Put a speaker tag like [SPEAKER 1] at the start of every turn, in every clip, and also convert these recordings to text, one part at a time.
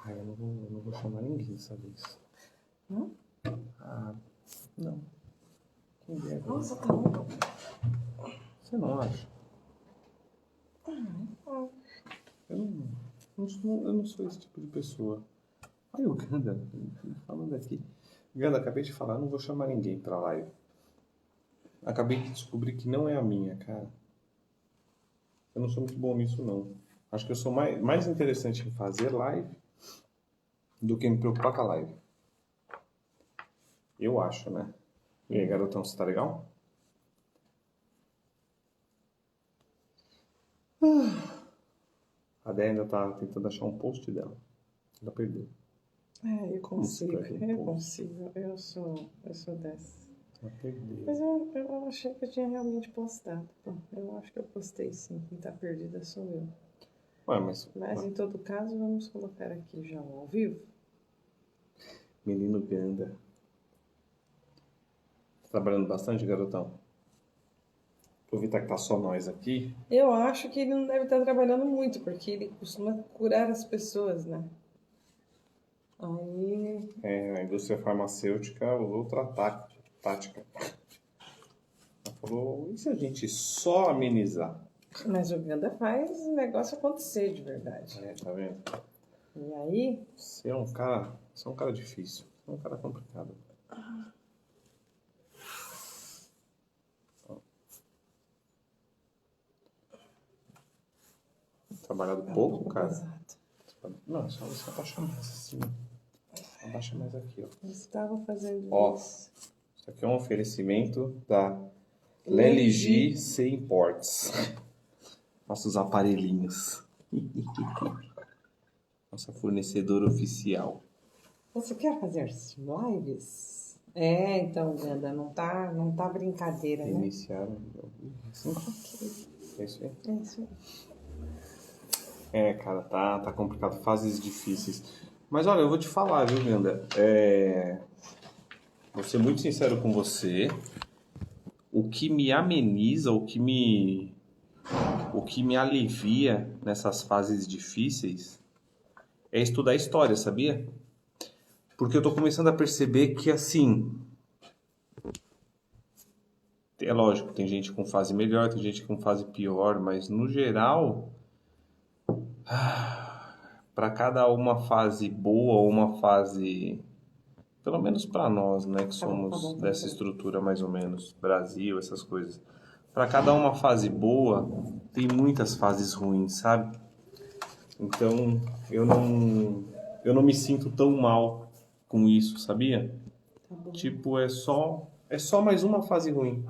[SPEAKER 1] Eu não vou chamar ninguém dessa vez.
[SPEAKER 2] Não?
[SPEAKER 1] Ah, não. Quem dera.
[SPEAKER 2] Nossa, tá bom.
[SPEAKER 1] Você não acha?
[SPEAKER 2] Não.
[SPEAKER 1] Eu não sou esse tipo de pessoa. Aí o Ganda, falando aqui. Ganda, acabei de falar, não vou chamar ninguém pra live. Acabei de descobrir que não é a minha, cara. Eu não sou muito bom nisso, não. Acho que eu sou mais interessante em fazer live do que me preocupar com a live. Eu acho, né? E aí, garotão, você tá legal? A Déia ainda tá tentando achar um post dela. Ela perdeu.
[SPEAKER 2] Eu consigo,
[SPEAKER 1] escreve um
[SPEAKER 2] eu
[SPEAKER 1] post?
[SPEAKER 2] consigo. Eu sou dessa.
[SPEAKER 1] Ela perdeu.
[SPEAKER 2] Mas eu achei que eu tinha realmente postado. Bom, eu acho que eu postei sim. Quem tá perdida sou eu.
[SPEAKER 1] Ué, mas
[SPEAKER 2] Em todo caso, vamos colocar aqui já ao vivo.
[SPEAKER 1] menino Ganda. Tá trabalhando bastante, garotão? Aproveitar que tá só nós aqui.
[SPEAKER 2] Eu acho que ele não deve estar trabalhando muito, porque ele costuma curar as pessoas, né? Aí.
[SPEAKER 1] A indústria farmacêutica usou outra tática. Ela falou, e se a gente só amenizar?
[SPEAKER 2] Mas o Ganda faz o negócio acontecer de verdade.
[SPEAKER 1] Tá vendo?
[SPEAKER 2] E aí.
[SPEAKER 1] Você é um cara difícil. Você é um cara complicado. Trabalhado pouco, cara?
[SPEAKER 2] Exato.
[SPEAKER 1] Não, só você abaixa mais assim. Abaixa mais aqui, ó.
[SPEAKER 2] Eu estava fazendo
[SPEAKER 1] isso. Isso aqui é um oferecimento da LG C Imports. Nossos aparelhinhos. Nossa fornecedora oficial.
[SPEAKER 2] Você quer fazer lives? Então, Ganda, não tá brincadeira, né?
[SPEAKER 1] Iniciaram. Assim. É isso aí.
[SPEAKER 2] É isso aí.
[SPEAKER 1] Cara, tá complicado. Fases difíceis. Mas olha, eu vou te falar, viu, Ganda? Vou ser muito sincero com você. O que me ameniza, o que me alivia nessas fases difíceis é estudar história, sabia? Porque eu tô começando a perceber que, assim... É lógico, tem gente com fase melhor, tem gente com fase pior, mas no geral... Para cada uma fase boa ou uma fase... Pelo menos para nós, né, que somos dessa estrutura mais ou menos, Brasil, essas coisas. Para cada uma fase boa, tem muitas fases ruins, sabe? Então, eu não me sinto tão mal com isso, sabia? Tipo, é só mais uma fase ruim.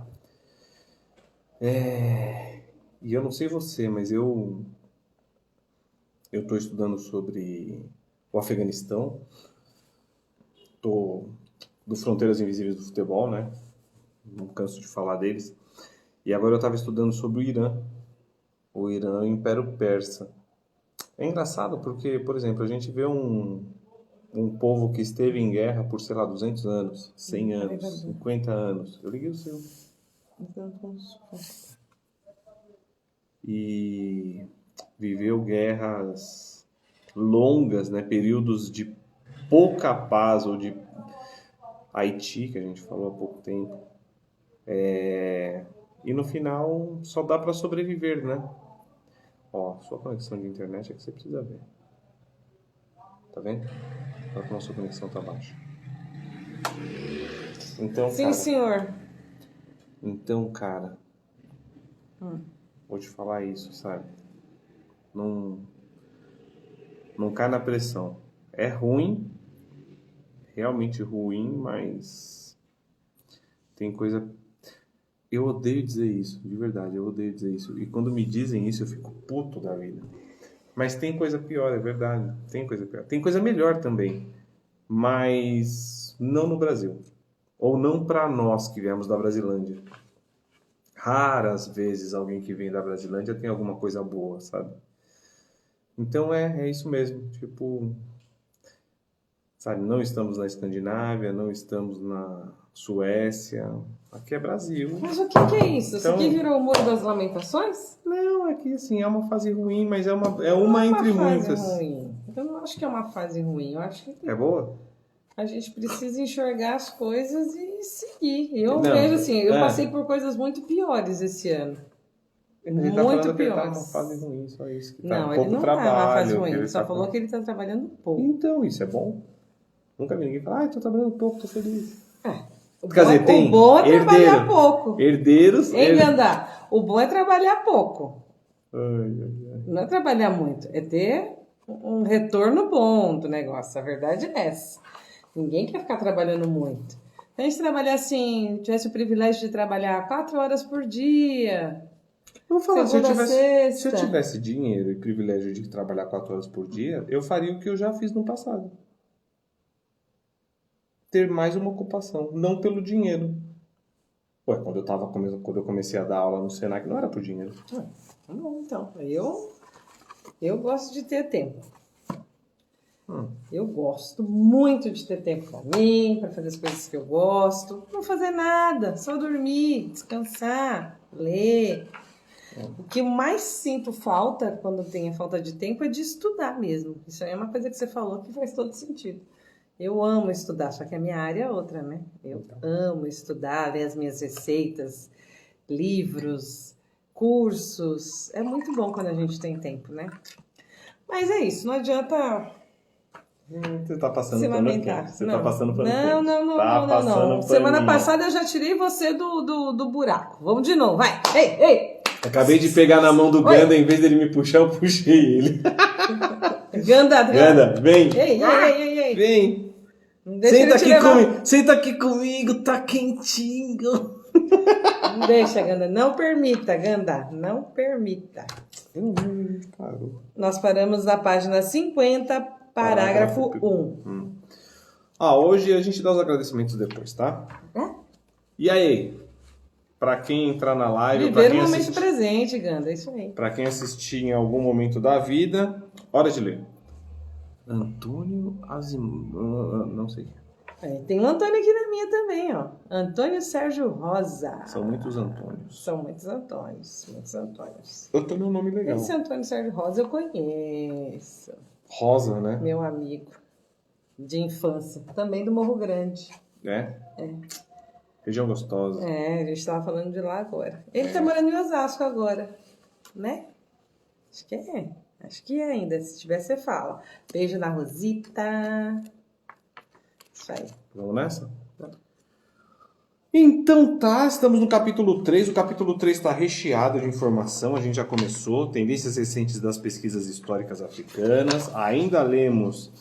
[SPEAKER 1] E eu não sei você, mas eu tô estudando sobre o Afeganistão. Tô do Fronteiras Invisíveis do Futebol, né? Não canso de falar deles. E agora eu estava estudando sobre o Irã. O Irã e o Império Persa. É engraçado porque, por exemplo, a gente vê um povo que esteve em guerra por, sei lá, 200 anos, 100 anos, 50 anos. Eu liguei o seu. E viveu guerras longas, né? Períodos de pouca paz, ou de Haiti, que a gente falou há pouco tempo. E no final só dá para sobreviver, né? Ó, sua conexão de internet é que você precisa ver. Tá vendo? Olha como a sua conexão tá baixa. Então,
[SPEAKER 2] sim, senhor.
[SPEAKER 1] Então, cara, vou te falar isso, sabe? Não cai na pressão. É ruim, realmente ruim, mas tem coisa... Eu odeio dizer isso, de verdade, eu odeio dizer isso. E quando me dizem isso, eu fico puto da vida. Mas tem coisa pior, é verdade. Tem coisa pior. Tem coisa melhor também. Mas não no Brasil. Ou não para nós que viemos da Brasilândia. Raras vezes alguém que vem da Brasilândia tem alguma coisa boa, sabe? Então é isso mesmo. Tipo, sabe, não estamos na Escandinávia, não estamos na Suécia. Aqui é Brasil.
[SPEAKER 2] Mas o que é isso? Isso aqui virou o Muro das Lamentações?
[SPEAKER 1] Não, aqui assim, é uma fase ruim, mas é uma entre muitas.
[SPEAKER 2] Ruim. Eu não acho que é uma fase ruim. Eu acho que
[SPEAKER 1] É boa?
[SPEAKER 2] a gente precisa enxergar as coisas e seguir. Eu
[SPEAKER 1] Não,
[SPEAKER 2] vejo assim, eu passei por coisas muito piores esse ano.
[SPEAKER 1] Ele tá
[SPEAKER 2] Muito
[SPEAKER 1] falando que ele tá
[SPEAKER 2] piores.
[SPEAKER 1] numa fase ruim, só isso. Que tá
[SPEAKER 2] Não, ele
[SPEAKER 1] pouco
[SPEAKER 2] não
[SPEAKER 1] trabalho,
[SPEAKER 2] tá numa fase
[SPEAKER 1] que
[SPEAKER 2] ruim.
[SPEAKER 1] ele
[SPEAKER 2] Ele só
[SPEAKER 1] tá
[SPEAKER 2] falou
[SPEAKER 1] com-
[SPEAKER 2] que ele tá trabalhando pouco.
[SPEAKER 1] Então, isso é bom. Nunca vi ninguém falar, tô trabalhando pouco, tô feliz.
[SPEAKER 2] Quer dizer, o bom é trabalhar pouco.
[SPEAKER 1] Herdeiros.
[SPEAKER 2] Hein, Gandá? O bom é trabalhar pouco.
[SPEAKER 1] Ai.
[SPEAKER 2] Não é trabalhar muito, é ter um retorno bom do negócio. A verdade é essa. Ninguém quer ficar trabalhando muito. Se a gente trabalhar assim, tivesse o privilégio de trabalhar 4 horas por dia.
[SPEAKER 1] Vou falar, se
[SPEAKER 2] segunda,
[SPEAKER 1] eu
[SPEAKER 2] sexta.
[SPEAKER 1] tivesse dinheiro e privilégio de trabalhar 4 horas por dia, eu faria o que eu já fiz no passado. Ter mais uma ocupação, não pelo dinheiro. Ué, quando eu comecei a dar aula no Senac, não era por dinheiro.
[SPEAKER 2] Bom, então, eu gosto de ter tempo. Eu gosto muito de ter tempo pra mim, pra fazer as coisas que eu gosto. Não fazer nada, só dormir, descansar, ler. O que eu mais sinto falta, quando tem a falta de tempo, é de estudar mesmo. Isso aí é uma coisa que você falou que faz todo sentido. Eu amo estudar, só que a minha área é outra, né? Eu amo estudar, ver as minhas receitas, livros, cursos. É muito bom quando a gente tem tempo, né? Mas é isso, não adianta
[SPEAKER 1] Você tá passando
[SPEAKER 2] se
[SPEAKER 1] pano
[SPEAKER 2] lamentar.
[SPEAKER 1] quente. Você tá passando pano
[SPEAKER 2] Não,
[SPEAKER 1] quente.
[SPEAKER 2] não.
[SPEAKER 1] Tá passando
[SPEAKER 2] Semana
[SPEAKER 1] paninho.
[SPEAKER 2] passada eu já tirei você do buraco. Vamos de novo, vai. Ei!
[SPEAKER 1] Acabei de pegar na mão do Ganda, em vez dele me puxar, eu puxei ele.
[SPEAKER 2] Ganda,
[SPEAKER 1] vem.
[SPEAKER 2] Ei.
[SPEAKER 1] Vem. Senta aqui comigo, tá quentinho.
[SPEAKER 2] Não deixa, Ganda. Não permita, Ganda. Não permita.
[SPEAKER 1] Parou.
[SPEAKER 2] Nós paramos na página 50, parágrafo 1.
[SPEAKER 1] Hoje a gente dá os agradecimentos depois, tá? E aí? Pra quem entrar na live,
[SPEAKER 2] Viver o momento presente, Ganda. É isso aí.
[SPEAKER 1] Pra quem assistir em algum momento da vida, hora de ler. Antônio Asimov, não sei.
[SPEAKER 2] Tem um Antônio aqui na minha também, ó. Antônio Sérgio Rosa.
[SPEAKER 1] São muitos Antônios.
[SPEAKER 2] São muitos Antônios.
[SPEAKER 1] Antônio é um nome legal.
[SPEAKER 2] Esse Antônio Sérgio Rosa eu conheço.
[SPEAKER 1] Rosa, né?
[SPEAKER 2] Meu amigo de infância. Também do Morro Grande.
[SPEAKER 1] É? Região gostosa.
[SPEAKER 2] A gente tava falando de lá agora. Ele tá morando em Osasco agora, né? Acho que é ainda. Se tiver, você fala. Beijo na Rosita. Isso aí.
[SPEAKER 1] Vamos nessa? Então tá, estamos no capítulo 3. O capítulo 3 está recheado de informação. A gente já começou. Tendências recentes das pesquisas históricas africanas. Ainda lemos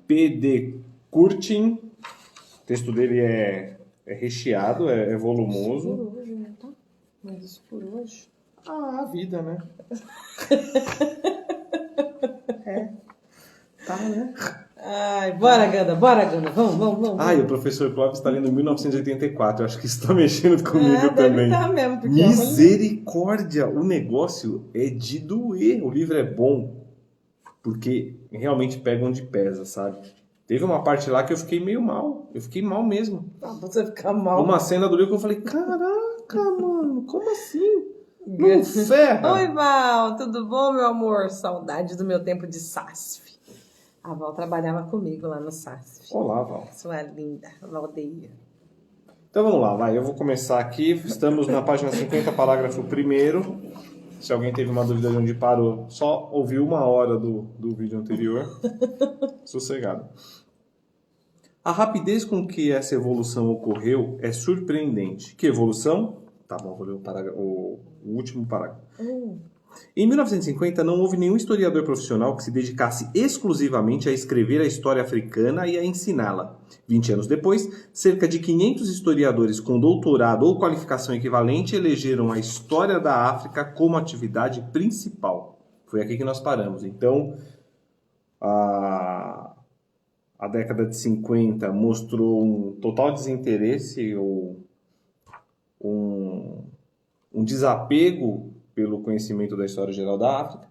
[SPEAKER 1] P.D. Curtin. O texto dele é recheado, é volumoso.
[SPEAKER 2] Por hoje, né? Tá? Mas isso por hoje.
[SPEAKER 1] A vida, né? Tá, né?
[SPEAKER 2] Ai, bora, Ganda. Vamos.
[SPEAKER 1] O professor Clóvis está lendo 1984. Eu acho que isso está mexendo comigo também.
[SPEAKER 2] Deve tá mesmo, porque
[SPEAKER 1] Misericórdia! O negócio é de doer. O livro é bom porque realmente pega onde pesa, sabe? Teve uma parte lá que eu fiquei meio mal. Eu fiquei mal mesmo.
[SPEAKER 2] Você fica mal.
[SPEAKER 1] Uma cena do livro que eu falei, caraca, mano, como assim? Não ferra.
[SPEAKER 2] Oi, Val, tudo bom, meu amor? Saudade do meu tempo de SASF. A Val trabalhava comigo lá no SASF.
[SPEAKER 1] Olá, Val.
[SPEAKER 2] Sua linda, Valdeia.
[SPEAKER 1] Então vamos lá, vai. Eu vou começar aqui. Estamos na página 50, parágrafo 1º. Se alguém teve uma dúvida de onde parou, só ouviu 1 hora do vídeo anterior. Sossegado. A rapidez com que essa evolução ocorreu é surpreendente. Que evolução? Tá bom, vou ler o último parágrafo. Em 1950, não houve nenhum historiador profissional que se dedicasse exclusivamente a escrever a história africana e a ensiná-la. 20 anos depois, cerca de 500 historiadores com doutorado ou qualificação equivalente elegeram a história da África como atividade principal. Foi aqui que nós paramos. Então, a década de 50 mostrou um total desinteresse ou um desapego pelo conhecimento da história geral da África.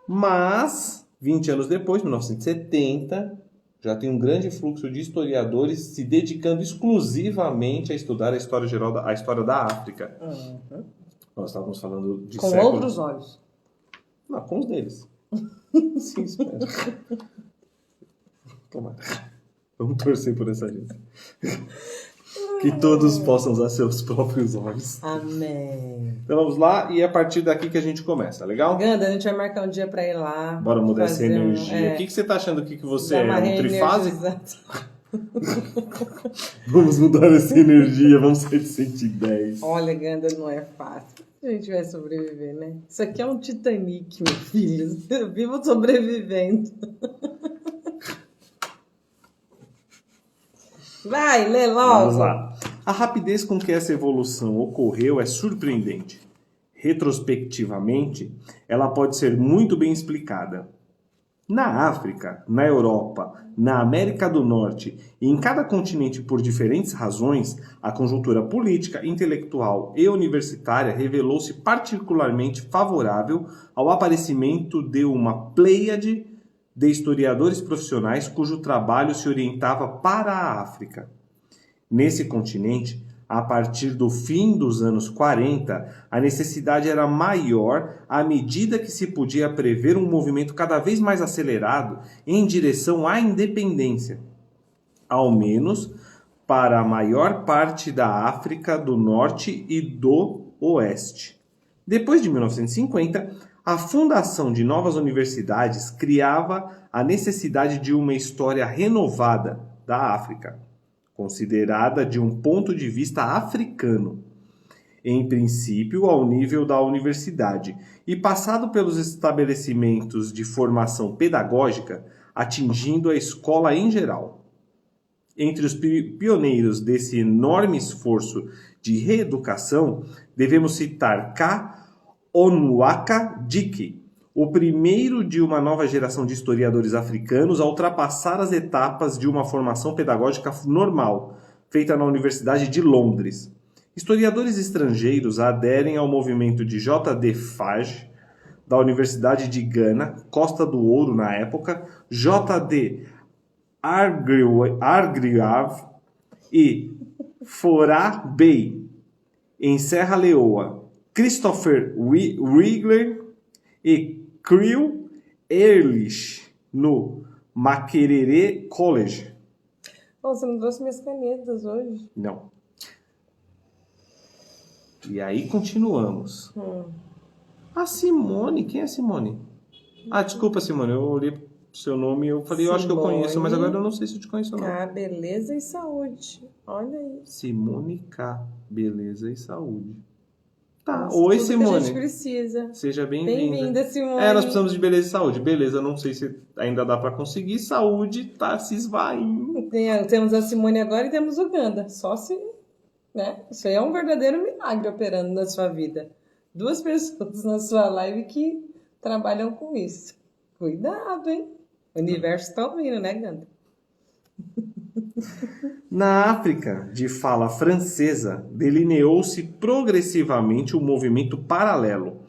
[SPEAKER 1] Mas, 20 anos depois, 1970, já tem um grande fluxo de historiadores se dedicando exclusivamente a estudar a história geral a história da África. Nós estávamos falando de
[SPEAKER 2] com
[SPEAKER 1] séculos...
[SPEAKER 2] outros olhos.
[SPEAKER 1] Não, com os deles. Sim, espero. Tomara. Vamos torcer por essa gente. Que todos possam usar seus próprios olhos.
[SPEAKER 2] Amém.
[SPEAKER 1] Então vamos lá, e é a partir daqui que a gente começa, legal?
[SPEAKER 2] Ganda, a gente vai marcar um dia pra ir lá.
[SPEAKER 1] Bora mudar essa energia. O que você tá achando que você é? Um trifásico? Vamos mudar essa energia, vamos sair de 110.
[SPEAKER 2] Olha, Ganda, não é fácil. A gente vai sobreviver, né? Isso aqui é um Titanic, meu filho. Eu vivo sobrevivendo. Vai, lê logo.
[SPEAKER 1] Vamos lá. A rapidez com que essa evolução ocorreu é surpreendente. Retrospectivamente, ela pode ser muito bem explicada. Na África, na Europa, na América do Norte e em cada continente por diferentes razões, a conjuntura política, intelectual e universitária revelou-se particularmente favorável ao aparecimento de uma pleiade de historiadores profissionais cujo trabalho se orientava para a África. Nesse continente, a partir do fim dos anos 40, a necessidade era maior à medida que se podia prever um movimento cada vez mais acelerado em direção à independência, ao menos para a maior parte da África do Norte e do Oeste. Depois de 1950, a fundação de novas universidades criava a necessidade de uma história renovada da África, considerada de um ponto de vista africano, em princípio ao nível da universidade, e passado pelos estabelecimentos de formação pedagógica, atingindo a escola em geral. Entre os pioneiros desse enorme esforço de reeducação, devemos citar K. Onwuaka Dike, o primeiro de uma nova geração de historiadores africanos a ultrapassar as etapas de uma formação pedagógica normal, feita na Universidade de Londres. Historiadores estrangeiros aderem ao movimento de J.D. Fage, da Universidade de Gana, Costa do Ouro na época, J.D. Hargreaves e Forá Bey, em Serra Leoa, Christopher Wrigler e Creel Ehrlich, no Makerere College.
[SPEAKER 2] Oh, você não trouxe minhas canetas hoje?
[SPEAKER 1] Não. E aí continuamos. A Simone, quem é a Simone? Ah, desculpa, Simone, eu olhei pro seu nome e eu falei, eu acho que eu conheço, mas agora eu não sei se eu te conheço ou não.
[SPEAKER 2] Ah, beleza e saúde. Olha aí.
[SPEAKER 1] Simone K. Beleza e saúde. Tá,
[SPEAKER 2] Nossa,
[SPEAKER 1] oi
[SPEAKER 2] tudo
[SPEAKER 1] Simone.
[SPEAKER 2] que a gente precisa.
[SPEAKER 1] Seja bem-vinda.
[SPEAKER 2] Bem-vinda, Simone.
[SPEAKER 1] Nós precisamos de beleza e saúde. Beleza, não sei se ainda dá pra conseguir. Saúde tá se esvaindo.
[SPEAKER 2] Temos a Simone agora e temos o Ganda. Só se, né? Isso aí é um verdadeiro milagre operando na sua vida. 2 pessoas na sua live que trabalham com isso. Cuidado, hein? O universo tá ouvindo, né, Ganda?
[SPEAKER 1] Na África, de fala francesa, delineou-se progressivamente um movimento paralelo.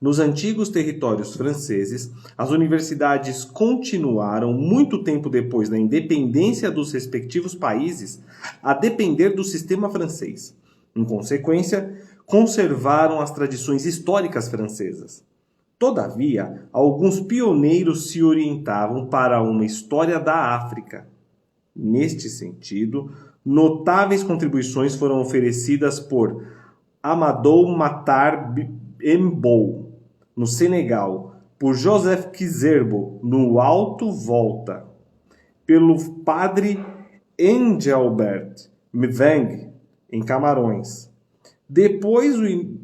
[SPEAKER 1] Nos antigos territórios franceses, as universidades continuaram, muito tempo depois da independência dos respectivos países, a depender do sistema francês. Em consequência, conservaram as tradições históricas francesas. Todavia, alguns pioneiros se orientavam para uma história da África. Neste sentido, notáveis contribuições foram oferecidas por Amadou Matar Mbou, no Senegal, por Joseph Kizerbo, no Alto Volta, pelo padre Engelbert Mveng, em Camarões. Depois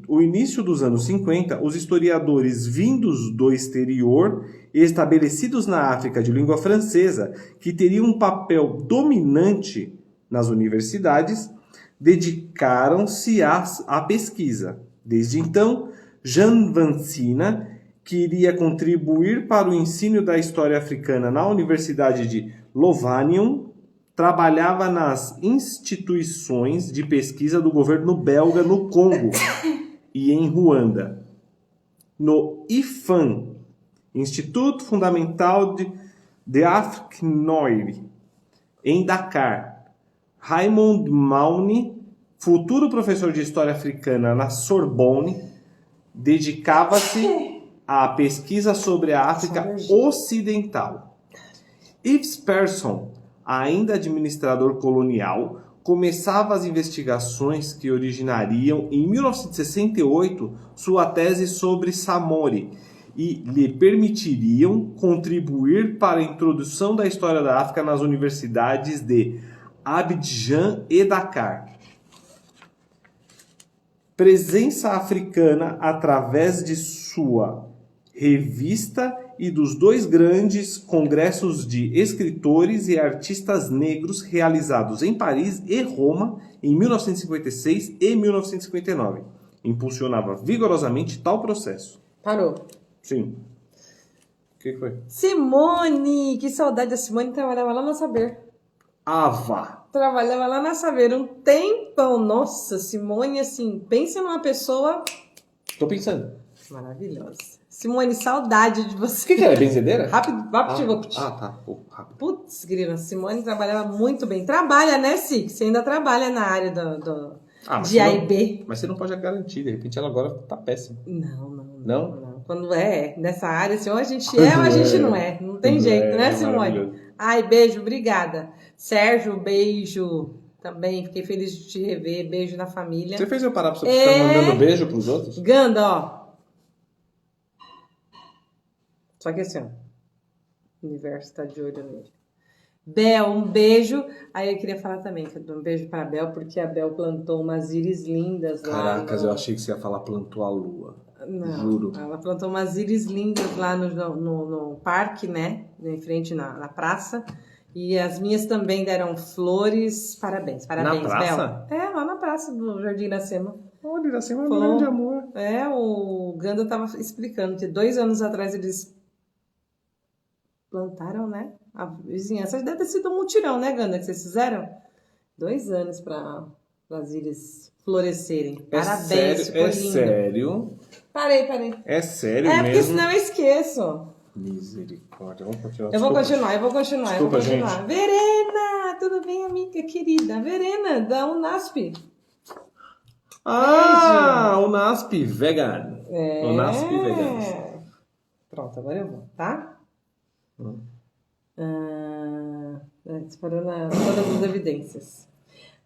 [SPEAKER 1] o início dos anos 50, os historiadores vindos do exterior e estabelecidos na África de língua francesa, que teriam um papel dominante nas universidades, dedicaram-se à pesquisa. Desde então, Jean Vancina, que iria contribuir para o ensino da história africana na Universidade de Lovanium, trabalhava nas instituições de pesquisa do governo belga no Congo e em Ruanda. No IFAM, Instituto Fundamental de Afrique Noire, em Dakar, Raymond Maune, futuro professor de História Africana na Sorbonne, dedicava-se a pesquisa sobre a África Ocidental. Yves Persson, ainda administrador colonial, começava as investigações que originariam, em 1968, sua tese sobre Samori e lhe permitiriam contribuir para a introdução da história da África nas universidades de Abidjan e Dakar. Presença africana através de sua revista e dos 2 grandes congressos de escritores e artistas negros realizados em Paris e Roma em 1956 e 1959. Impulsionava vigorosamente tal processo.
[SPEAKER 2] Parou.
[SPEAKER 1] Sim. O que foi?
[SPEAKER 2] Simone! Que saudade da Simone, trabalhava lá na Saber.
[SPEAKER 1] Ava.
[SPEAKER 2] Trabalhava lá na Saber um tempão. Nossa, Simone, assim, pensa numa pessoa...
[SPEAKER 1] Tô pensando.
[SPEAKER 2] Maravilhosa. Simone, saudade de você.
[SPEAKER 1] O que ela é benzedeira?
[SPEAKER 2] Rápido, vapt-vupt.
[SPEAKER 1] Tá. Rápido.
[SPEAKER 2] Putz, grila, Simone trabalhava muito bem. Trabalha, né, Cic? Você ainda trabalha na área de A e B.
[SPEAKER 1] Mas você não pode garantir, de repente ela agora tá péssima.
[SPEAKER 2] Não? Quando nessa área, assim, ou a gente ou a gente não é. Não tem jeito, né, Simone? Ai, beijo, obrigada. Sérgio, beijo também. Fiquei feliz de te rever. Beijo na família.
[SPEAKER 1] Você fez eu parar pra você ficar mandando beijo pros outros?
[SPEAKER 2] Ganda, ó. Só que assim, ó. O universo tá de olho nele. Bel, um beijo. Aí eu queria falar também, um beijo para a Bel, porque a Bel plantou umas íris lindas lá.
[SPEAKER 1] Caracas, eu achei que você ia falar plantou a lua.
[SPEAKER 2] Não,
[SPEAKER 1] juro.
[SPEAKER 2] Ela plantou umas íris lindas lá no parque, né? Em frente na praça. E as minhas também deram flores. Parabéns,
[SPEAKER 1] na praça?
[SPEAKER 2] Bel. É, lá na praça do Jardim Iracema.
[SPEAKER 1] Olha, Iracema é um grande amor.
[SPEAKER 2] É, o Ganda tava explicando que 2 anos atrás eles plantaram, né? A vizinhança deve ter sido um mutirão, né, Ganda, que vocês fizeram? 2 anos para as íris florescerem. Parabéns, ficou lindo.
[SPEAKER 1] É sério?
[SPEAKER 2] Parei.
[SPEAKER 1] É sério mesmo?
[SPEAKER 2] Porque senão eu esqueço.
[SPEAKER 1] Misericórdia, vamos continuar.
[SPEAKER 2] Eu vou continuar.
[SPEAKER 1] Desculpa, gente.
[SPEAKER 2] Verena, tudo bem, amiga querida? Verena, da Unasp.
[SPEAKER 1] Ah, Unasp Vegan. Unasp Vegan.
[SPEAKER 2] Pronto, agora eu vou, tá? Disparou todas as evidências.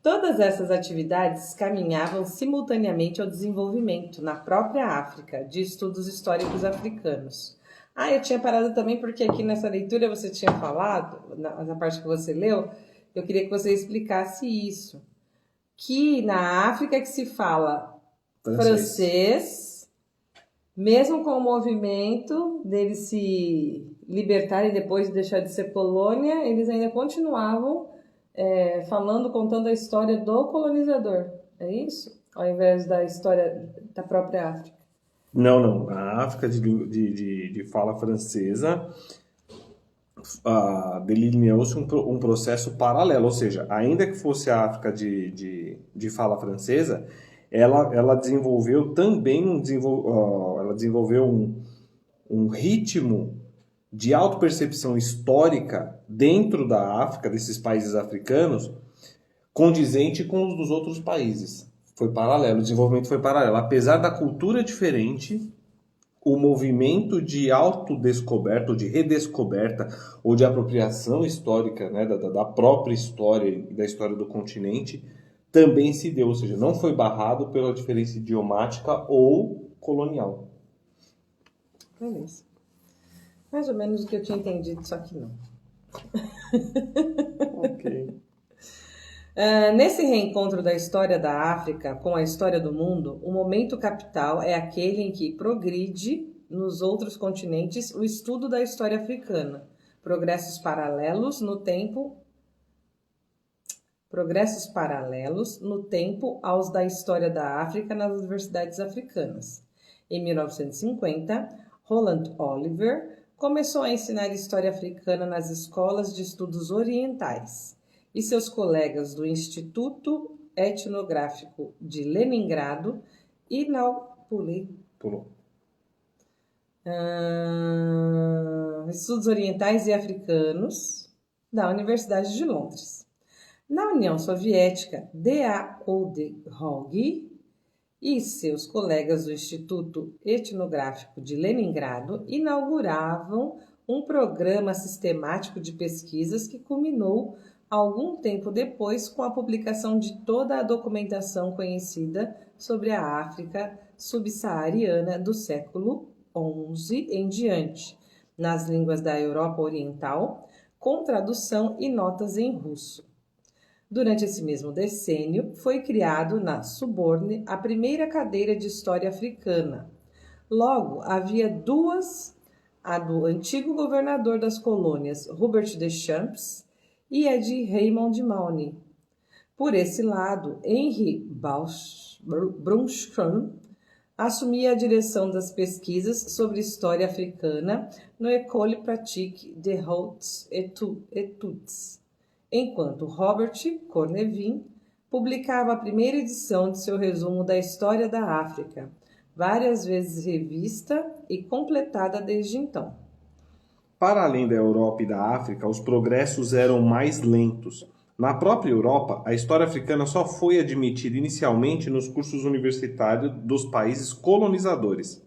[SPEAKER 2] Todas essas atividades caminhavam simultaneamente ao desenvolvimento, na própria África, de estudos históricos africanos. Eu tinha parado também porque aqui nessa leitura você tinha falado, na parte que você leu, eu queria que você explicasse isso. Que na África que se fala francês, mesmo com o movimento deles se libertarem depois de deixar de ser colônia, eles ainda continuavam contando a história do colonizador. É isso? Ao invés da história da própria África.
[SPEAKER 1] Não. A África de fala francesa delineou-se um processo paralelo, ou seja, ainda que fosse a África de fala francesa, ela desenvolveu também um ritmo de autopercepção histórica dentro da África, desses países africanos, condizente com os dos outros países. Foi paralelo, o desenvolvimento foi paralelo. Apesar da cultura diferente, o movimento de autodescoberta, ou de redescoberta, ou de apropriação histórica, né, da própria história e da história do continente, também se deu, ou seja, não foi barrado pela diferença idiomática ou colonial.
[SPEAKER 2] Beleza. Mais ou menos o que eu tinha entendido, só que não.
[SPEAKER 1] Ok.
[SPEAKER 2] Nesse reencontro da história da África com a história do mundo, o momento capital é aquele em que progride nos outros continentes o estudo da história africana, progressos paralelos no tempo aos da história da África nas universidades africanas. Em 1950, Roland Oliver começou a ensinar história africana nas escolas de estudos orientais e seus colegas do Instituto Etnográfico de Leningrado Estudos Orientais e Africanos da Universidade de Londres. Na União Soviética, D.A. Oudehog e seus colegas do Instituto Etnográfico de Leningrado inauguravam um programa sistemático de pesquisas que culminou algum tempo depois com a publicação de toda a documentação conhecida sobre a África subsaariana do século XI em diante, nas línguas da Europa Oriental, com tradução e notas em russo. Durante esse mesmo decênio, foi criado na Sorbonne a primeira cadeira de História Africana. Logo, havia duas, a do antigo governador das colônias, Hubert Deschamps, e a de Raymond Maune. Por esse lado, Henri Brunschan assumia a direção das pesquisas sobre história africana no École Pratique des Hautes Études, enquanto Robert Cornevin publicava a primeira edição de seu resumo da História da África, várias vezes revista e completada desde então.
[SPEAKER 1] Para além da Europa e da África, os progressos eram mais lentos. Na própria Europa, a história africana só foi admitida inicialmente nos cursos universitários dos países colonizadores.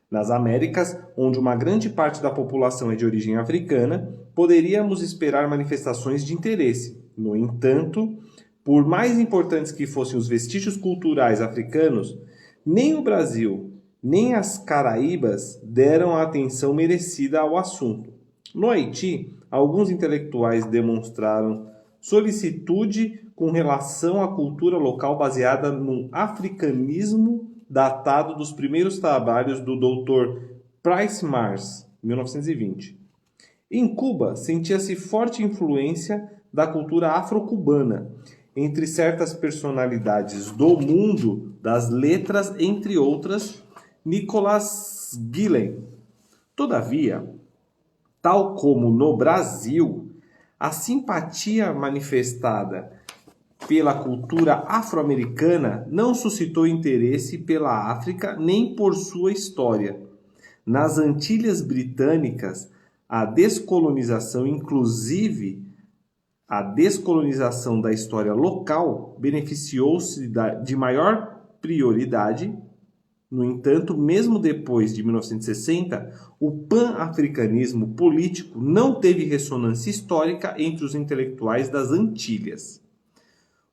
[SPEAKER 1] Nas Américas, onde uma grande parte da população é de origem africana, poderíamos esperar manifestações de interesse. No entanto, por mais importantes que fossem os vestígios culturais africanos, nem o Brasil, nem as Caraíbas deram a atenção merecida ao assunto. No Haiti, alguns intelectuais demonstraram solicitude com relação à cultura local baseada no africanismo datado dos primeiros trabalhos do Dr. Price Mars, 1920. Em Cuba, sentia-se forte influência da cultura afro-cubana, entre certas personalidades do mundo das letras, entre outras, Nicholas Guillen. Todavia, tal como no Brasil, a simpatia manifestada pela cultura afro-americana não suscitou interesse pela África nem por sua história. Nas Antilhas Britânicas, a descolonização, inclusive a descolonização da história local, beneficiou-se de maior prioridade. No entanto, mesmo depois de 1960, o pan-africanismo político não teve ressonância histórica entre os intelectuais das Antilhas.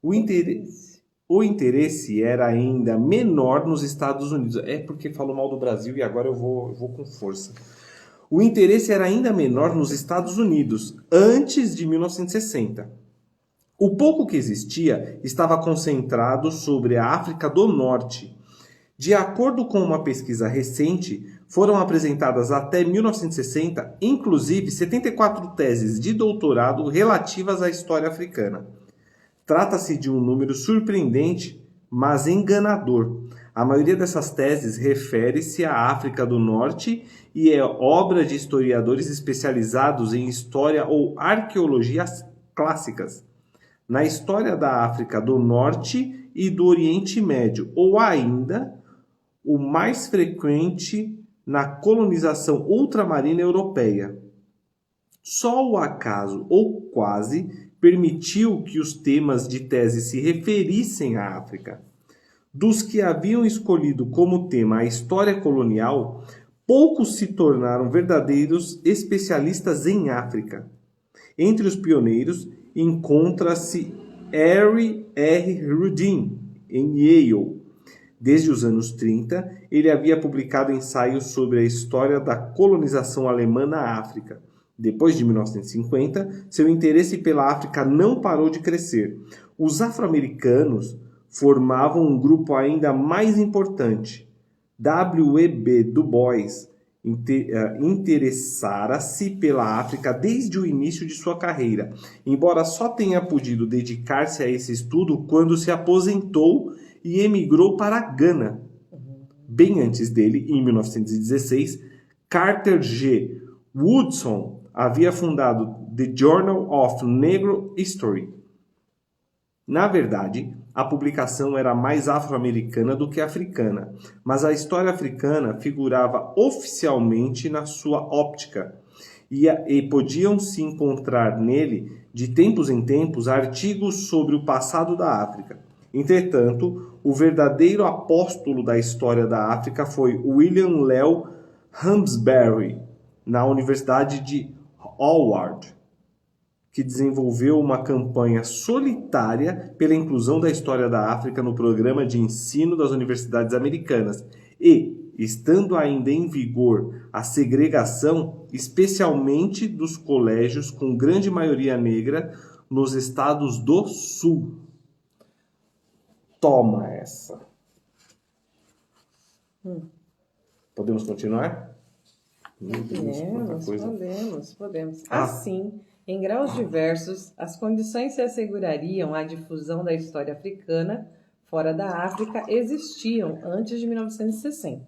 [SPEAKER 1] O interesse era ainda menor nos Estados Unidos. É porque falou mal do Brasil e agora eu vou com força. O interesse era ainda menor nos Estados Unidos, antes de 1960. O pouco que existia estava concentrado sobre a África do Norte. De acordo com uma pesquisa recente, foram apresentadas até 1960, inclusive 74 teses de doutorado relativas à história africana. Trata-se de um número surpreendente, mas enganador. A maioria dessas teses refere-se à África do Norte e é obra de historiadores especializados em história ou arqueologias clássicas, na história da África do Norte e do Oriente Médio, ou ainda, o mais frequente, na colonização ultramarina europeia. Só o acaso, ou quase, permitiu que os temas de tese se referissem à África. Dos que haviam escolhido como tema a história colonial, poucos se tornaram verdadeiros especialistas em África. Entre os pioneiros encontra-se Harry R. Rudin, em Yale. Desde os anos 30, ele havia publicado ensaios sobre a história da colonização alemã na África. Depois de 1950, seu interesse pela África não parou de crescer. Os afro-americanos formavam um grupo ainda mais importante. W.E.B. Du Bois interessara-se pela África desde o início de sua carreira, embora só tenha podido dedicar-se a esse estudo quando se aposentou e emigrou para Gana. Bem antes dele, em 1916, Carter G. Woodson havia fundado The Journal of Negro History. Na verdade, a publicação era mais afro-americana do que africana, mas a história africana figurava oficialmente na sua óptica e podiam-se encontrar nele, de tempos em tempos, artigos sobre o passado da África. Entretanto, o verdadeiro apóstolo da história da África foi William Léo Hamsbury, na Universidade de Howard, que desenvolveu uma campanha solitária pela inclusão da história da África no programa de ensino das universidades americanas e, estando ainda em vigor a segregação, especialmente dos colégios com grande maioria negra nos estados do Sul. Toma essa. Podemos continuar? Meu Deus, quanta coisa.
[SPEAKER 2] Podemos. Assim, em graus diversos, as condições que assegurariam a difusão da história africana fora da África existiam antes de 1960.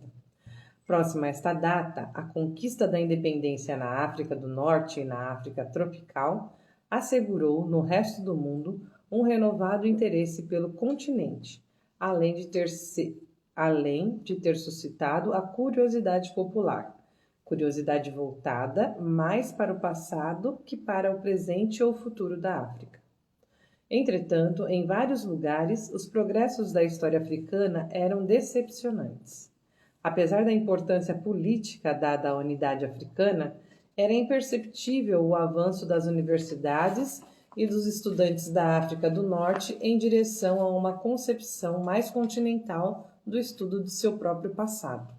[SPEAKER 2] Próxima a esta data, a conquista da independência na África do Norte e na África tropical assegurou no resto do mundo um renovado interesse pelo continente, além de ter suscitado a curiosidade popular. Curiosidade voltada mais para o passado que para o presente ou futuro da África. Entretanto, em vários lugares, os progressos da história africana eram decepcionantes. Apesar da importância política dada à unidade africana, era imperceptível o avanço das universidades e dos estudantes da África do Norte em direção a uma concepção mais continental do estudo de seu próprio passado.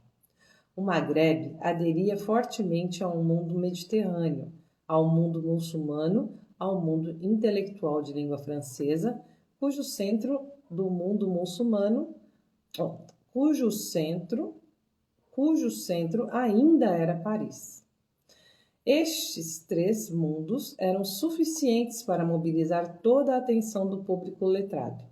[SPEAKER 2] O Maghreb aderia fortemente a um mundo mediterrâneo, ao mundo muçulmano, ao mundo intelectual de língua francesa, cujo centro do mundo muçulmano, cujo centro ainda era Paris. Estes três mundos eram suficientes para mobilizar toda a atenção do público letrado.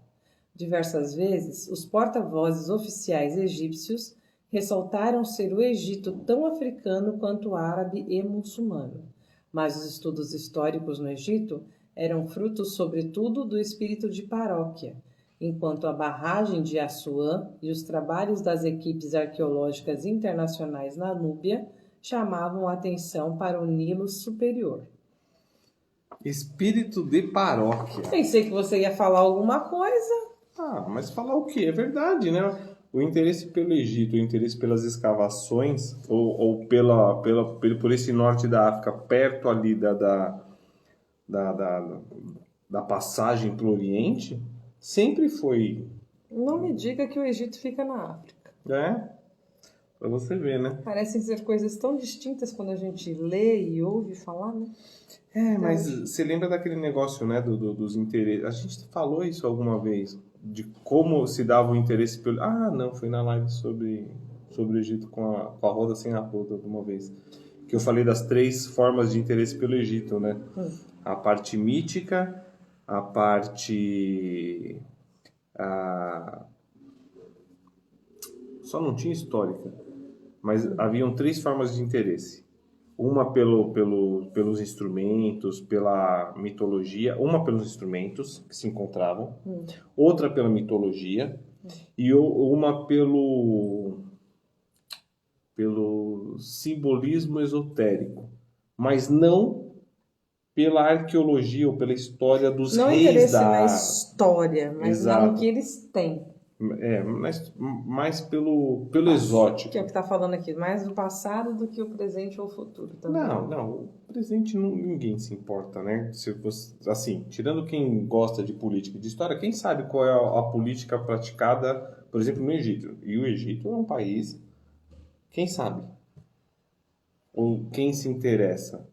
[SPEAKER 2] Diversas vezes, os porta-vozes oficiais egípcios ressaltaram ser o Egito tão africano quanto árabe e muçulmano, mas os estudos históricos no Egito eram frutos, sobretudo, do espírito de paróquia, enquanto a barragem de Assuã e os trabalhos das equipes arqueológicas internacionais na Núbia chamavam a atenção para o Nilo Superior.
[SPEAKER 1] Espírito de paróquia.
[SPEAKER 2] Pensei que você ia falar alguma coisa.
[SPEAKER 1] Mas falar o quê? É verdade, né? O interesse pelo Egito, o interesse pelas escavações, ou por esse norte da África, perto ali da passagem para o Oriente, sempre foi...
[SPEAKER 2] Não me diga que o Egito fica na África.
[SPEAKER 1] Para você ver, né?
[SPEAKER 2] Parecem ser coisas tão distintas quando a gente lê e ouve falar, né?
[SPEAKER 1] Mas você lembra daquele negócio, né, dos interesses? A gente falou isso alguma vez, de como se dava o interesse pelo... não, foi na live sobre o Egito com a roda sem a roda, de uma vez. Que eu falei das 3 formas de interesse pelo Egito, né? A parte mítica, a parte... Só não tinha histórica, mas haviam 3 formas de interesse. Uma pelos instrumentos, pela mitologia, uma pelos instrumentos que se encontravam, outra pela mitologia e uma pelo simbolismo esotérico, mas não pela arqueologia ou pela história dos
[SPEAKER 2] não
[SPEAKER 1] reis
[SPEAKER 2] interesse
[SPEAKER 1] da...
[SPEAKER 2] na história, mas
[SPEAKER 1] Exato.
[SPEAKER 2] no que eles têm.
[SPEAKER 1] Mas mais pelo exótico.
[SPEAKER 2] Que é o que está falando aqui, mais do passado do que o presente ou o futuro também.
[SPEAKER 1] Não, o presente ninguém se importa, né? Se você, assim, tirando quem gosta de política e de história, quem sabe qual é a política praticada, por exemplo, no Egito. E o Egito é um país, quem sabe? Ou quem se interessa?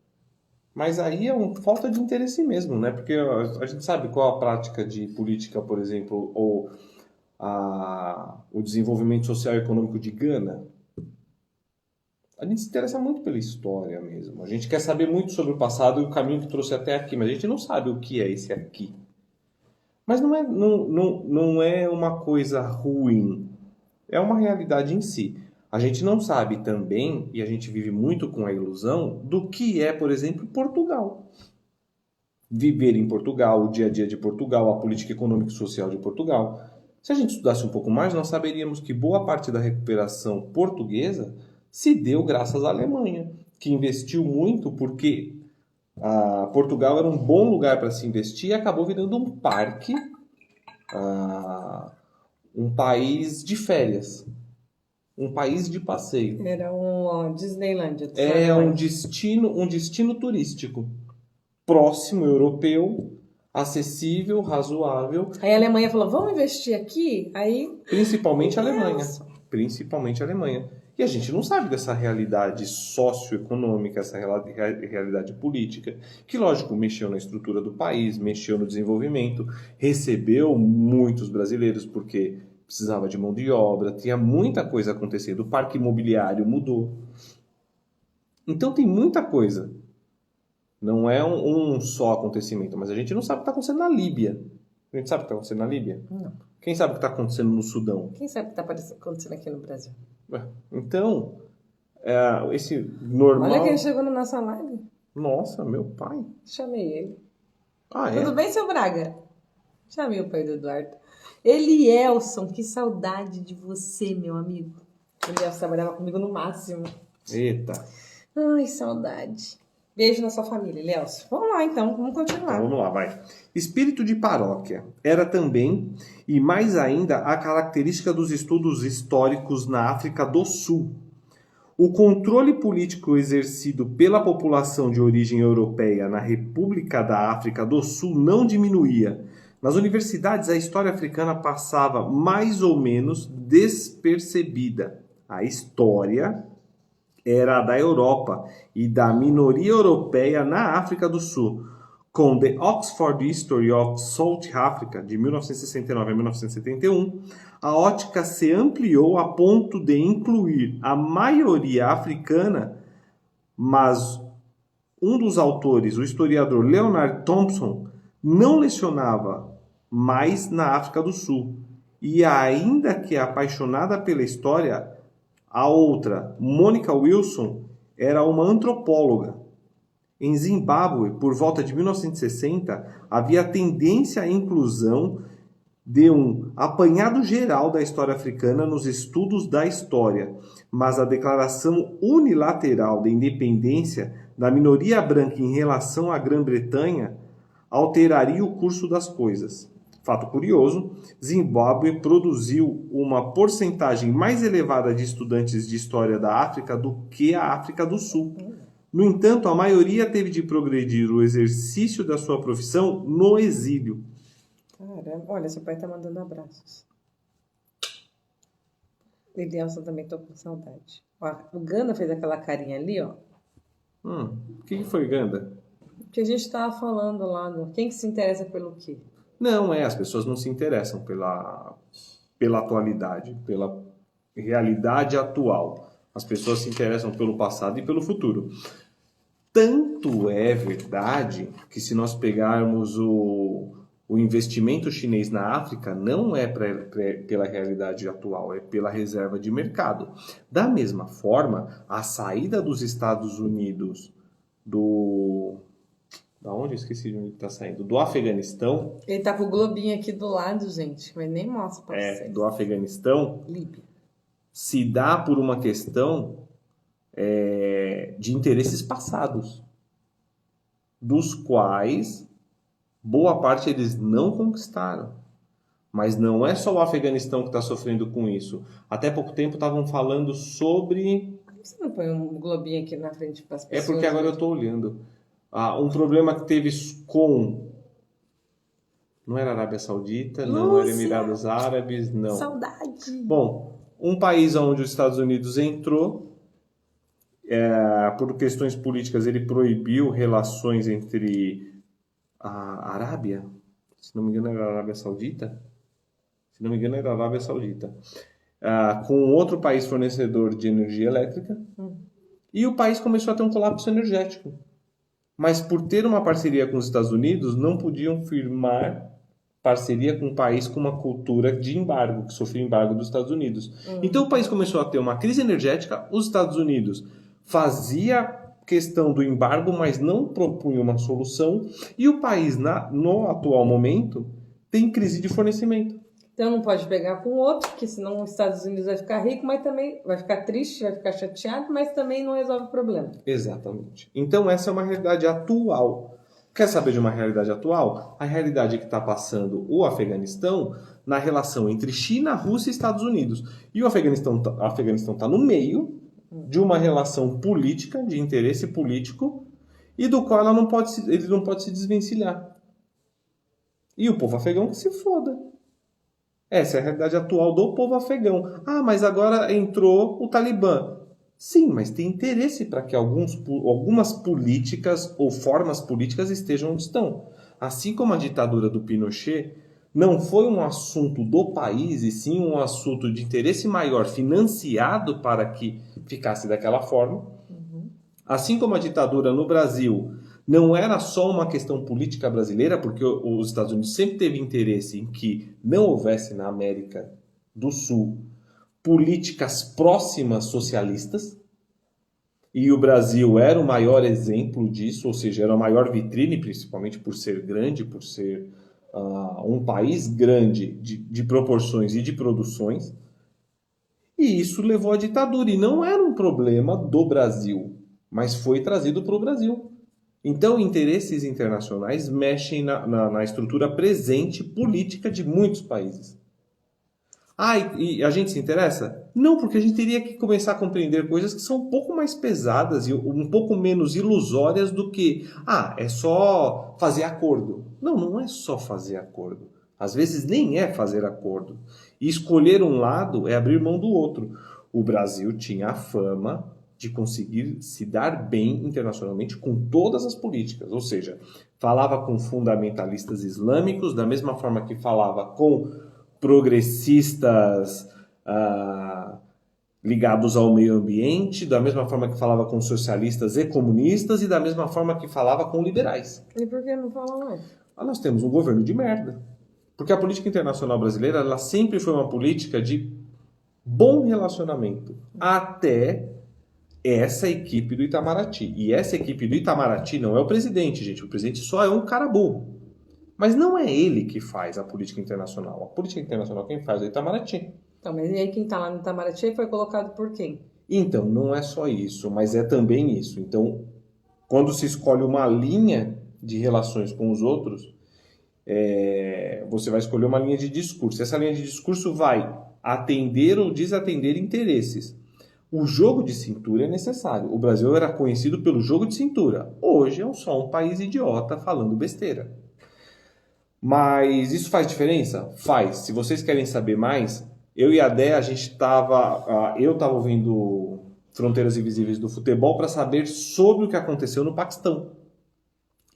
[SPEAKER 1] Mas aí é uma falta de interesse mesmo, né? Porque a gente sabe qual a prática de política, por exemplo, ou o desenvolvimento social e econômico de Gana. A gente se interessa muito pela história mesmo. A gente quer saber muito sobre o passado e o caminho que trouxe até aqui, mas a gente não sabe o que é esse aqui. Mas não é uma coisa ruim. É uma realidade em si. A gente não sabe também, e a gente vive muito com a ilusão, do que é, por exemplo, Portugal. Viver em Portugal, o dia a dia de Portugal, a política econômica e social de Portugal. Se a gente estudasse um pouco mais, nós saberíamos que boa parte da recuperação portuguesa se deu graças à Alemanha, que investiu muito porque Portugal era um bom lugar para se investir e acabou virando um parque um país de férias, um país de passeio.
[SPEAKER 2] Era um Disneylandia.
[SPEAKER 1] É um destino turístico próximo, europeu, acessível, razoável.
[SPEAKER 2] Aí a Alemanha falou, vamos investir aqui? Aí...
[SPEAKER 1] Principalmente a Alemanha. Principalmente a Alemanha. E a gente não sabe dessa realidade socioeconômica, essa realidade política, que, lógico, mexeu na estrutura do país, mexeu no desenvolvimento, recebeu muitos brasileiros porque precisava de mão de obra, tinha muita coisa acontecendo, o parque imobiliário mudou. Então tem muita coisa. Não é um só acontecimento, mas a gente não sabe o que está acontecendo na Líbia. A gente sabe o que está acontecendo na Líbia?
[SPEAKER 2] Não.
[SPEAKER 1] Quem sabe o que está acontecendo no Sudão?
[SPEAKER 2] Quem sabe o que está acontecendo aqui no Brasil?
[SPEAKER 1] Então, esse normal...
[SPEAKER 2] Olha quem chegou na nossa live.
[SPEAKER 1] Nossa, meu pai.
[SPEAKER 2] Chamei ele.
[SPEAKER 1] Ah, é?
[SPEAKER 2] Tudo bem, seu Braga? Chamei o pai do Eduardo. Elielson, que saudade de você, meu amigo. Elielson trabalhava comigo no máximo.
[SPEAKER 1] Eita.
[SPEAKER 2] Ai, saudade. Beijo na sua família, Elielson. Vamos lá, então. Vamos continuar.
[SPEAKER 1] Então, vamos lá, vai. Espírito de paróquia. Era também, e mais ainda, a característica dos estudos históricos na África do Sul. O controle político exercido pela população de origem europeia na República da África do Sul não diminuía. Nas universidades, a história africana passava mais ou menos despercebida. A história era a da Europa e da minoria europeia na África do Sul. Com The Oxford History of South Africa, de 1969 a 1971, a ótica se ampliou a ponto de incluir a maioria africana, mas um dos autores, o historiador Leonard Thompson, não lecionava mais na África do Sul. E ainda que apaixonada pela história, a outra, Monica Wilson, era uma antropóloga. Em Zimbábue, por volta de 1960, havia tendência à inclusão de um apanhado geral da história africana nos estudos da história, mas a declaração unilateral de independência da minoria branca em relação à Grã-Bretanha alteraria o curso das coisas. Fato curioso, Zimbábue produziu uma porcentagem mais elevada de estudantes de história da África do que a África do Sul. No entanto, a maioria teve de progredir o exercício da sua profissão no exílio.
[SPEAKER 2] Caramba, olha, seu pai tá mandando abraços. Elielson também tô com saudade. Ó, o Ganda fez aquela carinha ali, ó.
[SPEAKER 1] O que foi, Ganda?
[SPEAKER 2] Que a gente tava falando lá, quem que se interessa pelo quê?
[SPEAKER 1] Não, as pessoas não se interessam pela atualidade, pela realidade atual. As pessoas se interessam pelo passado e pelo futuro. Tanto é verdade que se nós pegarmos o investimento chinês na África, não é pela realidade atual, é pela reserva de mercado. Da mesma forma, a saída dos Estados Unidos Da onde? Eu esqueci de onde está saindo. Do Afeganistão.
[SPEAKER 2] Ele tá com o globinho aqui do lado, gente. Mas nem mostra pra vocês.
[SPEAKER 1] Do Afeganistão.
[SPEAKER 2] Líbia.
[SPEAKER 1] Se dá por uma questão de interesses passados, dos quais boa parte eles não conquistaram. Mas não é só o Afeganistão que está sofrendo com isso. Até pouco tempo estavam falando sobre...
[SPEAKER 2] Por que você não põe um globinho aqui na frente para as pessoas?
[SPEAKER 1] É porque agora eu estou olhando. Um problema que teve com... Não era Arábia Saudita, não era Emirados Árabes, não.
[SPEAKER 2] Saudade!
[SPEAKER 1] Bom, um país onde os Estados Unidos entrou, por questões políticas, ele proibiu relações entre a Arábia, se não me engano era a Arábia Saudita, com outro país fornecedor de energia elétrica, e o país começou a ter um colapso energético. Mas por ter uma parceria com os Estados Unidos, não podiam firmar parceria com um país com uma cultura de embargo, que sofreu embargo dos Estados Unidos. Então o país começou a ter uma crise energética, os Estados Unidos fazia questão do embargo, mas não propunha uma solução, e o país, no atual momento, tem crise de fornecimento.
[SPEAKER 2] Então não pode pegar com o outro, porque senão os Estados Unidos vai ficar rico, mas também vai ficar triste, vai ficar chateado, mas também não resolve o problema.
[SPEAKER 1] Exatamente. Então essa é uma realidade atual. Quer saber de uma realidade atual? A realidade que está passando o Afeganistão na relação entre China, Rússia e Estados Unidos. E o Afeganistão está no meio de uma relação política, de interesse político, e do qual ele não pode se desvencilhar. E o povo afegão que se foda. Essa é a realidade atual do povo afegão. Ah, mas agora entrou o Talibã. Sim, mas tem interesse para que algumas políticas ou formas políticas estejam onde estão. Assim como a ditadura do Pinochet não foi um assunto do país, e sim um assunto de interesse maior financiado para que ficasse daquela forma. Assim como a ditadura no Brasil não era só uma questão política brasileira, porque os Estados Unidos sempre teve interesse em que não houvesse na América do Sul políticas próximas socialistas, e o Brasil era o maior exemplo disso, ou seja, era a maior vitrine, principalmente por ser grande, por ser um país grande de proporções e de produções, e isso levou à ditadura, e não era um problema do Brasil, mas foi trazido para o Brasil. Então, interesses internacionais mexem na estrutura presente política de muitos países. Ah, e a gente se interessa? Não, porque a gente teria que começar a compreender coisas que são um pouco mais pesadas e um pouco menos ilusórias do que, é só fazer acordo. Não, não é só fazer acordo. Às vezes nem é fazer acordo. E escolher um lado é abrir mão do outro. O Brasil tinha a fama de conseguir se dar bem internacionalmente com todas as políticas. Ou seja, falava com fundamentalistas islâmicos, da mesma forma que falava com progressistas ligados ao meio ambiente, da mesma forma que falava com socialistas e comunistas, e da mesma forma que falava com liberais.
[SPEAKER 2] E por que não fala mais?
[SPEAKER 1] Nós temos um governo de merda. Porque a política internacional brasileira, ela sempre foi uma política de bom relacionamento. Até essa equipe do Itamaraty. E essa equipe do Itamaraty não é o presidente, gente. O presidente só é um cara burro. Mas não é ele que faz a política internacional. A política internacional quem faz é o Itamaraty.
[SPEAKER 2] Então, mas e aí quem está lá no Itamaraty foi colocado por quem?
[SPEAKER 1] Então, não é só isso, mas é também isso. Então, quando se escolhe uma linha de relações com os outros, você vai escolher uma linha de discurso. Essa linha de discurso vai atender ou desatender interesses. O jogo de cintura é necessário. O Brasil era conhecido pelo jogo de cintura. Hoje é só um país idiota falando besteira. Mas isso faz diferença? Faz. Se vocês querem saber mais, eu e a Dé, eu estava ouvindo Fronteiras Invisíveis do Futebol para saber sobre o que aconteceu no Paquistão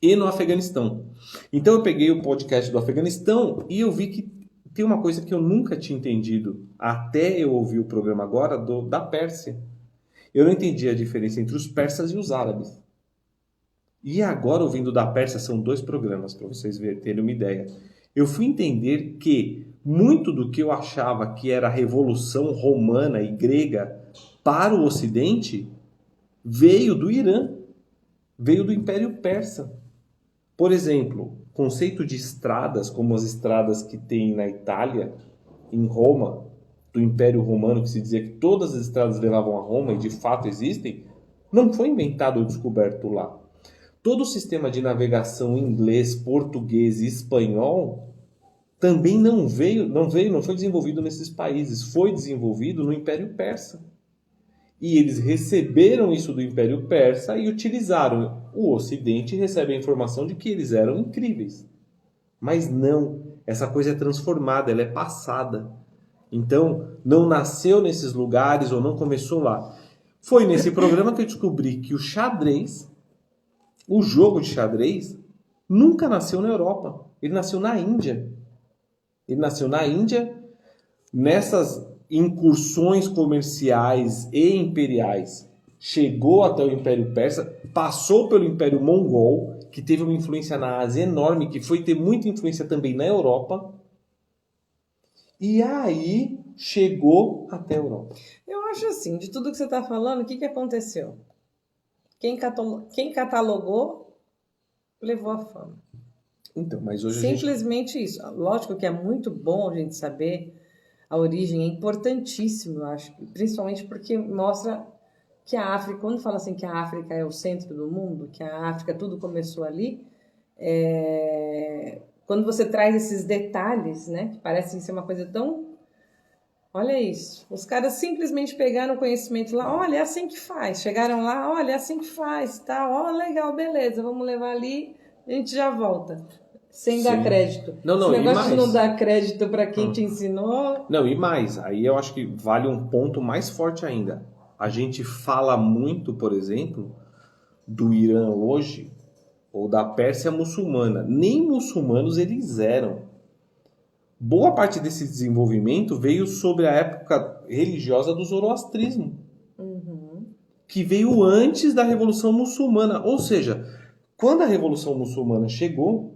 [SPEAKER 1] e no Afeganistão. Então eu peguei o podcast do Afeganistão e eu vi que tem uma coisa que eu nunca tinha entendido, até eu ouvir o programa agora, da Pérsia. Eu não entendi a diferença entre os persas e os árabes. E agora, ouvindo da Pérsia, são 2 programas, para vocês terem uma ideia. Eu fui entender que muito do que eu achava que era a revolução romana e grega para o Ocidente veio do Irã, veio do Império Persa. Por exemplo, conceito de estradas, como as estradas que tem na Itália, em Roma, do Império Romano, que se dizia que todas as estradas levavam a Roma, e de fato existem, não foi inventado ou descoberto lá. Todo o sistema de navegação em inglês, português e espanhol também não foi desenvolvido nesses países, foi desenvolvido no Império Persa. E eles receberam isso do Império Persa e utilizaram. O Ocidente recebe a informação de que eles eram incríveis. Mas não, essa coisa é transformada, ela é passada. Então, não nasceu nesses lugares ou não começou lá. Foi nesse programa que eu descobri que o xadrez, o jogo de xadrez, nunca nasceu na Europa. Ele nasceu na Índia. Ele nasceu na Índia, nessas incursões comerciais e imperiais. Chegou até o Império Persa, passou pelo Império Mongol, que teve uma influência na Ásia enorme, que foi ter muita influência também na Europa. E aí chegou até a Europa.
[SPEAKER 2] Eu acho assim, de tudo que você está falando, o que aconteceu? Quem catalogou, levou a fama.
[SPEAKER 1] Então, mas hoje
[SPEAKER 2] simplesmente isso. Lógico que é muito bom a gente saber a origem, é importantíssimo, eu acho. Principalmente porque mostra que a África, quando fala assim que a África é o centro do mundo, que a África tudo começou ali, Quando você traz esses detalhes, né, que parecem ser uma coisa tão... Olha isso, os caras simplesmente pegaram o conhecimento lá, olha, é assim que faz. Chegaram lá, olha, é assim que faz, tá? Ó, legal, beleza, vamos levar ali, a gente já volta. Sem dar crédito.
[SPEAKER 1] Não,
[SPEAKER 2] Esse
[SPEAKER 1] e
[SPEAKER 2] negócio
[SPEAKER 1] mais.
[SPEAKER 2] de não dar crédito para quem te ensinou...
[SPEAKER 1] Não, e mais, aí eu acho que vale um ponto mais forte ainda. A gente fala muito, por exemplo, do Irã hoje, ou da Pérsia muçulmana. Nem muçulmanos eles eram. Boa parte desse desenvolvimento veio sobre a época religiosa do zoroastrismo, que veio antes da Revolução Muçulmana. Ou seja, quando a Revolução Muçulmana chegou,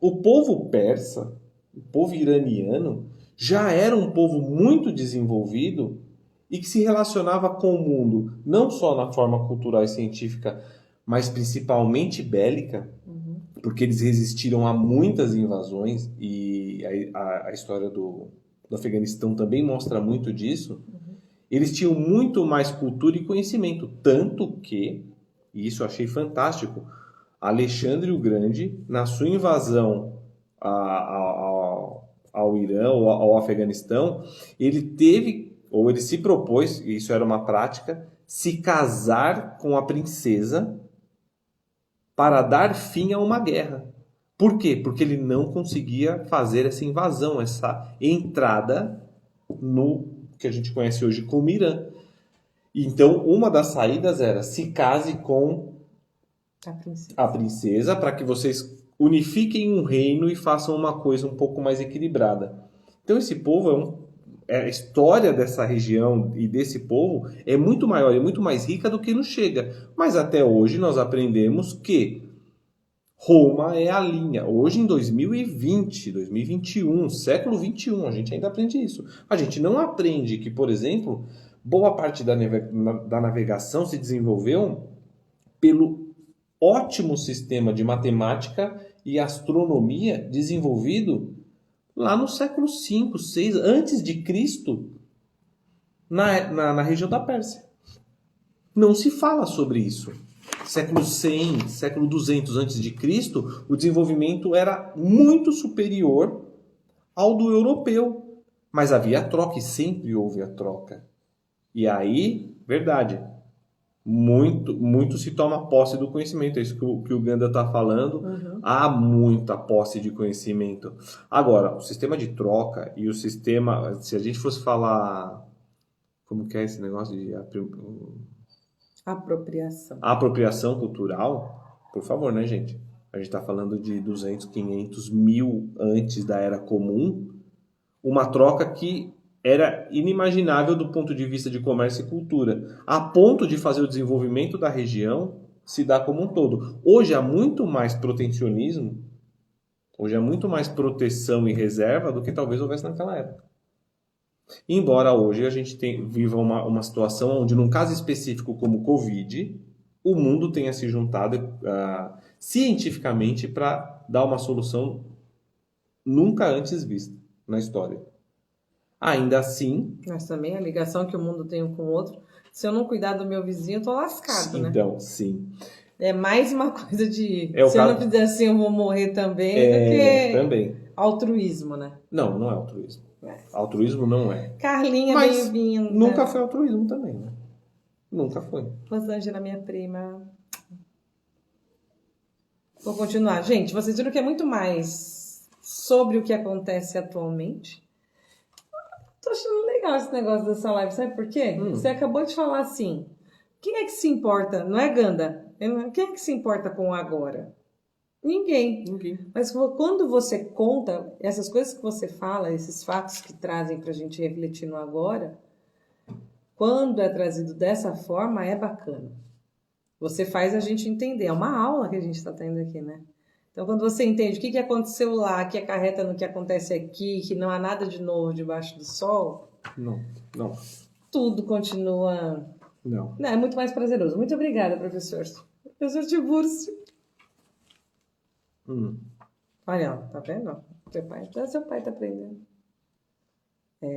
[SPEAKER 1] o povo persa, o povo iraniano, já era um povo muito desenvolvido e que se relacionava com o mundo, não só na forma cultural e científica, mas principalmente bélica, porque eles resistiram a muitas invasões e a história do Afeganistão também mostra muito disso. Eles tinham muito mais cultura e conhecimento, tanto que, e isso eu achei fantástico, Alexandre o Grande, na sua invasão ao Irã ou ao Afeganistão, ele teve, ou ele se propôs, e isso era uma prática, se casar com a princesa para dar fim a uma guerra. Por quê? Porque ele não conseguia fazer essa invasão, essa entrada no que a gente conhece hoje como Irã. Então, uma das saídas era se case com a princesa para que vocês unifiquem um reino e façam uma coisa um pouco mais equilibrada. Então, esse povo a história dessa região e desse povo é muito maior e muito mais rica do que nos chega. Mas até hoje nós aprendemos que Roma é a linha. Hoje, em 2020, 2021, século 21, a gente ainda aprende isso. A gente não aprende que, por exemplo, boa parte da navegação se desenvolveu pelo ótimo sistema de matemática e astronomia desenvolvido lá no século 5, 6, antes de Cristo, na região da Pérsia. Não se fala sobre isso. Século 100, século 200 antes de Cristo, o desenvolvimento era muito superior ao do europeu. Mas havia troca e sempre houve a troca. E aí, verdade, muito se toma posse do conhecimento. É isso que o Ganda está falando. Há muita posse de conhecimento. Agora, o sistema de troca e o sistema... Se a gente fosse falar... Como que é esse negócio de... Apropriação cultural, por favor, né, gente? A gente está falando de 200, 500, 1000 antes da Era Comum. Uma troca que era inimaginável do ponto de vista de comércio e cultura, a ponto de fazer o desenvolvimento da região se dar como um todo. Hoje há muito mais protecionismo, hoje há muito mais proteção e reserva do que talvez houvesse naquela época. Embora hoje a gente viva uma situação onde, num caso específico como o Covid, o mundo tenha se juntado cientificamente para dar uma solução nunca antes vista na história. Ainda assim...
[SPEAKER 2] Mas também a ligação que o mundo tem um com o outro, se eu não cuidar do meu vizinho, eu tô lascado, né?
[SPEAKER 1] Então, sim.
[SPEAKER 2] É mais uma coisa de... se eu não fizer assim, eu vou morrer também, do que
[SPEAKER 1] também.
[SPEAKER 2] Altruísmo, né?
[SPEAKER 1] Não, não é altruísmo. Altruísmo não é.
[SPEAKER 2] Carlinha, bem-vinda.
[SPEAKER 1] Nunca foi altruísmo também, né? Nunca foi.
[SPEAKER 2] Rosângela, minha prima. Vou continuar. Gente, vocês viram que é muito mais sobre o que acontece atualmente. Tô achando legal esse negócio dessa live, sabe por quê? Você acabou de falar assim, quem é que se importa? Não é, Ganda? Quem é que se importa com o agora? Ninguém. Mas quando você conta essas coisas que você fala, esses fatos que trazem pra gente refletir no agora, quando é trazido dessa forma, é bacana. Você faz a gente entender. É uma aula que a gente está tendo aqui, né? Então, quando você entende o que aconteceu lá, que acarreta no que acontece aqui, que não há nada de novo debaixo do sol...
[SPEAKER 1] Não.
[SPEAKER 2] Tudo continua...
[SPEAKER 1] Não.
[SPEAKER 2] É muito mais prazeroso. Muito obrigada, professor. Professor Tiburcio. Olha, ó, tá vendo? Seu pai tá aprendendo.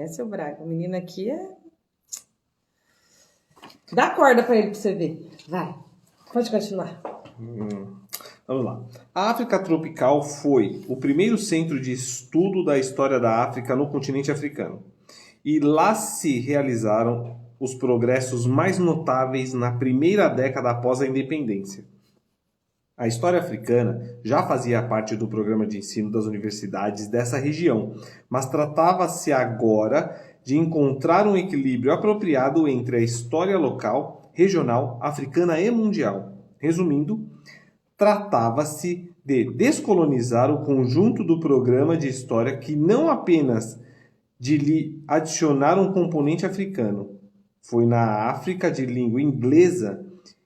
[SPEAKER 2] Seu Braga. O menino aqui é... Dá corda pra ele pra você ver. Vai. Pode continuar.
[SPEAKER 1] Vamos lá. A África tropical foi o primeiro centro de estudo da história da África no continente africano. E lá se realizaram os progressos mais notáveis na primeira década após a independência. A história africana já fazia parte do programa de ensino das universidades dessa região, mas tratava-se agora de encontrar um equilíbrio apropriado entre a história local, regional, africana e mundial. Resumindo, tratava-se de descolonizar o conjunto do programa de história que não apenas de lhe adicionar um componente africano. Foi na África de língua inglesa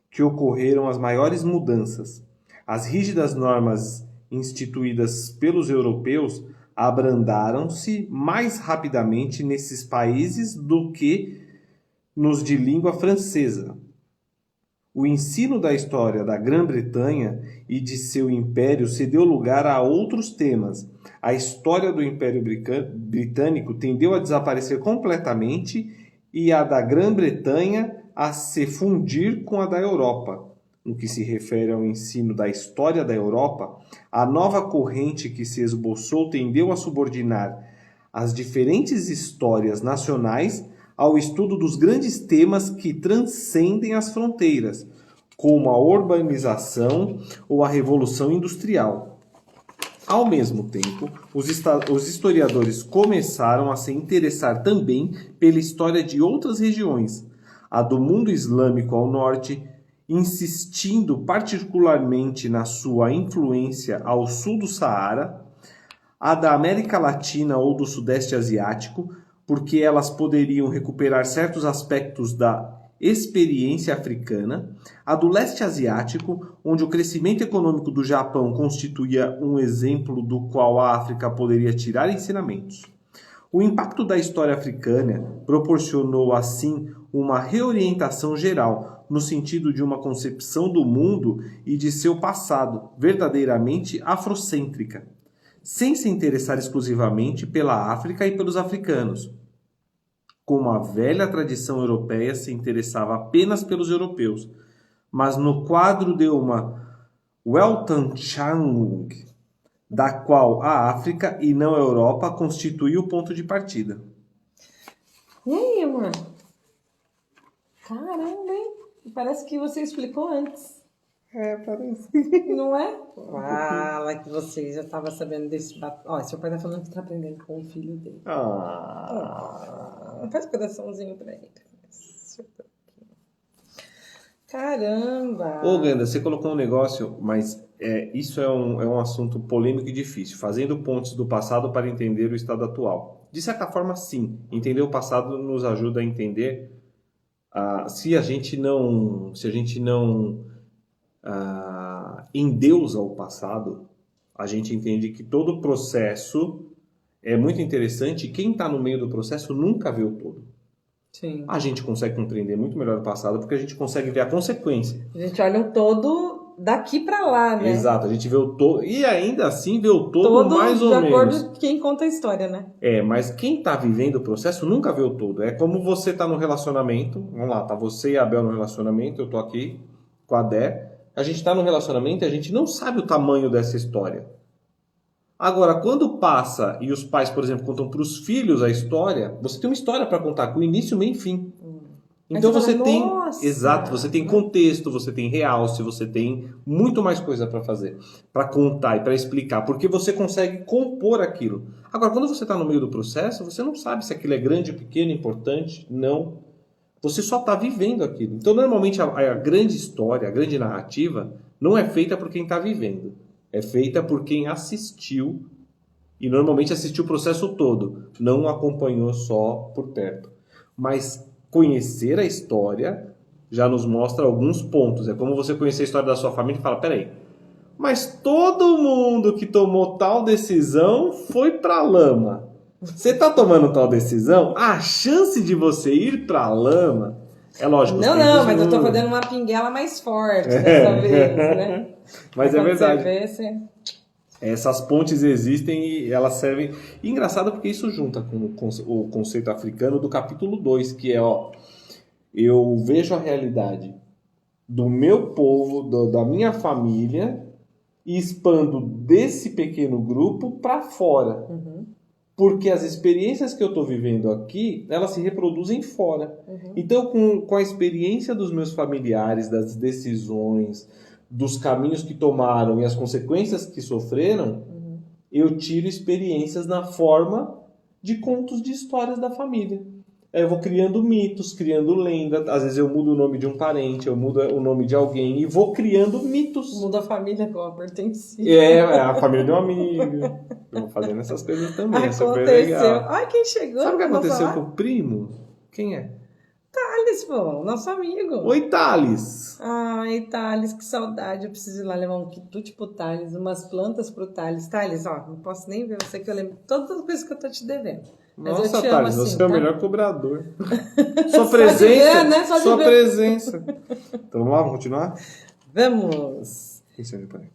[SPEAKER 1] que ocorreram as maiores mudanças. As rígidas normas instituídas pelos europeus abrandaram-se mais rapidamente nesses países do que nos de língua francesa. O ensino da história da Grã-Bretanha e de seu império cedeu lugar a outros temas. A história do Império Britânico tendeu a desaparecer completamente e a da Grã-Bretanha a se fundir com a da Europa. No que se refere ao ensino da história da Europa, a nova corrente que se esboçou tendeu a subordinar as diferentes histórias nacionais ao estudo dos grandes temas que transcendem as fronteiras, como a urbanização ou a Revolução Industrial. Ao mesmo tempo, os historiadores começaram a se interessar também pela história de outras regiões, a do mundo islâmico ao norte, insistindo particularmente na sua influência ao sul do Saara, a da América Latina ou do Sudeste Asiático, porque elas poderiam recuperar certos aspectos da experiência africana, a do leste asiático, onde o crescimento econômico do Japão constituía um exemplo do qual a África poderia tirar ensinamentos. O impacto da história africana proporcionou, assim, uma reorientação geral, no sentido de uma concepção do mundo e de seu passado, verdadeiramente afrocêntrica, sem se interessar exclusivamente pela África e pelos africanos, como a velha tradição europeia se interessava apenas pelos europeus, mas no quadro de uma Weltanschauung, da qual a África e não a Europa constituía o ponto de partida.
[SPEAKER 2] E aí, amor? Caramba, hein? Parece que você explicou antes.
[SPEAKER 1] Parece.
[SPEAKER 2] Não é? Fala que você já estava sabendo desse... Ó, seu pai tá falando que tá aprendendo com o filho dele. Faz um coraçãozinho pra ele. Caramba!
[SPEAKER 1] Ô, Ganda, você colocou um negócio, mas isso é um assunto polêmico e difícil. Fazendo pontes do passado para entender o estado atual. De certa forma, sim. Entender o passado nos ajuda a entender se a gente não endeusa o passado, a gente entende que todo o processo é muito interessante e quem está no meio do processo nunca vê o todo.
[SPEAKER 2] Sim.
[SPEAKER 1] A gente consegue compreender muito melhor o passado porque a gente consegue ver a consequência.
[SPEAKER 2] A gente olha o todo daqui para lá, né?
[SPEAKER 1] Exato, a gente vê o todo e ainda assim vê o todo mais ou menos.
[SPEAKER 2] De acordo com quem conta a história, né?
[SPEAKER 1] Mas quem está vivendo o processo nunca vê o todo. É como você está no relacionamento, vamos lá, tá você e a Bel no relacionamento, eu tô aqui com a Dé. A gente está no relacionamento e a gente não sabe o tamanho dessa história. Agora, quando passa e os pais, por exemplo, contam para os filhos a história, você tem uma história para contar com início, meio e fim. Então você tem, exato, você tem contexto, você tem realce, você tem muito mais coisa para fazer, para contar e para explicar, porque você consegue compor aquilo. Agora, quando você está no meio do processo, você não sabe se aquilo é grande, pequeno, importante, não. Você só está vivendo aquilo. Então, normalmente, a grande história, a grande narrativa, não é feita por quem está vivendo. É feita por quem assistiu e normalmente assistiu o processo todo. Não acompanhou só por perto. Mas conhecer a história já nos mostra alguns pontos. É como você conhecer a história da sua família e falar, peraí, mas todo mundo que tomou tal decisão foi para a lama. Você está tomando tal decisão, a chance de você ir para a lama é lógico.
[SPEAKER 2] Não, mas eu estou fazendo uma pinguela mais forte dessa vez, né?
[SPEAKER 1] Mas é verdade.
[SPEAKER 2] Você vê,
[SPEAKER 1] Essas pontes existem e elas servem... E engraçado porque isso junta com o conceito africano do capítulo 2, que é, eu vejo a realidade do meu povo, da minha família, e expando desse pequeno grupo para fora.
[SPEAKER 2] Uhum.
[SPEAKER 1] Porque as experiências que eu estou vivendo aqui, elas se reproduzem fora.
[SPEAKER 2] Uhum.
[SPEAKER 1] Então, com a experiência dos meus familiares, das decisões, dos caminhos que tomaram e as consequências que sofreram, eu tiro experiências na forma de contos de histórias da família. Eu vou criando mitos, criando lendas. Às vezes eu mudo o nome de um parente, eu mudo o nome de alguém e vou criando mitos.
[SPEAKER 2] Muda a família que eu pertenci.
[SPEAKER 1] É, a família de um amigo. Eu vou fazendo essas coisas também.
[SPEAKER 2] Aconteceu.
[SPEAKER 1] É super legal.
[SPEAKER 2] Ai, quem chegou?
[SPEAKER 1] Sabe o que aconteceu com o primo? Quem é?
[SPEAKER 2] Thales, pô, nosso amigo.
[SPEAKER 1] Oi, Thales.
[SPEAKER 2] Ai, Thales, que saudade. Eu preciso ir lá levar um quitute pro Thales, umas plantas pro Thales. Thales, ó, não posso nem ver você que eu lembro todas as coisas que eu tô te devendo. Mas
[SPEAKER 1] Nossa,
[SPEAKER 2] eu te
[SPEAKER 1] Thales,
[SPEAKER 2] amo assim,
[SPEAKER 1] você é o
[SPEAKER 2] tá?
[SPEAKER 1] melhor cobrador. Sua presença.
[SPEAKER 2] Ver, né?
[SPEAKER 1] Sua presença. Então vamos lá, vamos continuar?
[SPEAKER 2] Vamos.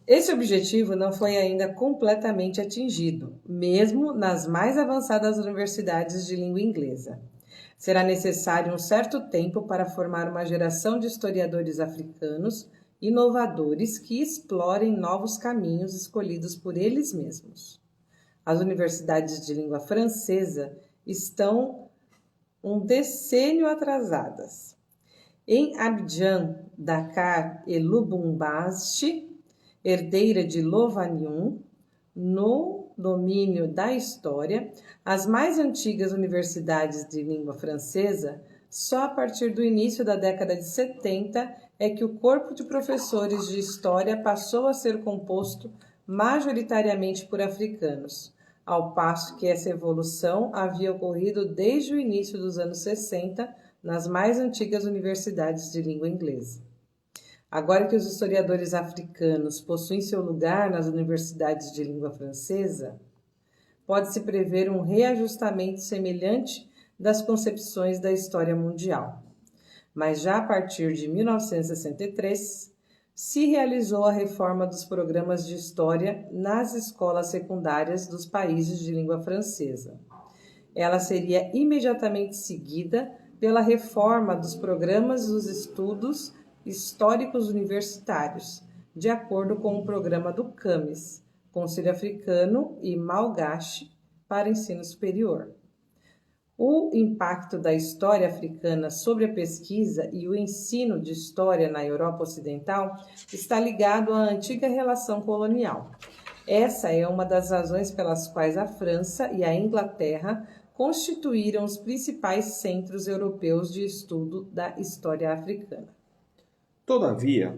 [SPEAKER 1] Esse
[SPEAKER 2] objetivo não foi ainda completamente atingido, mesmo nas mais avançadas universidades de língua inglesa. Será necessário um certo tempo para formar uma geração de historiadores africanos inovadores que explorem novos caminhos escolhidos por eles mesmos. As universidades de língua francesa estão um decênio atrasadas. Em Abidjan, Dakar e Lubumbashi, herdeira de Louvain, no domínio da história, as mais antigas universidades de língua francesa, só a partir do início da década de 70 é que o corpo de professores de história passou a ser composto majoritariamente por africanos, ao passo que essa evolução havia ocorrido desde o início dos anos 60 nas mais antigas universidades de língua inglesa. Agora que os historiadores africanos possuem seu lugar nas universidades de língua francesa, pode-se prever um reajustamento semelhante das concepções da história mundial. Mas já a partir de 1963, se realizou a reforma dos programas de história nas escolas secundárias dos países de língua francesa. Ela seria imediatamente seguida pela reforma dos programas dos estudos históricos universitários, de acordo com o programa do CAMES, Conselho Africano e Malgache para ensino superior. O impacto da história africana sobre a pesquisa e o ensino de história na Europa Ocidental está ligado à antiga relação colonial. Essa é uma das razões pelas quais a França e a Inglaterra constituíram os principais centros europeus de estudo da história africana.
[SPEAKER 1] Todavia,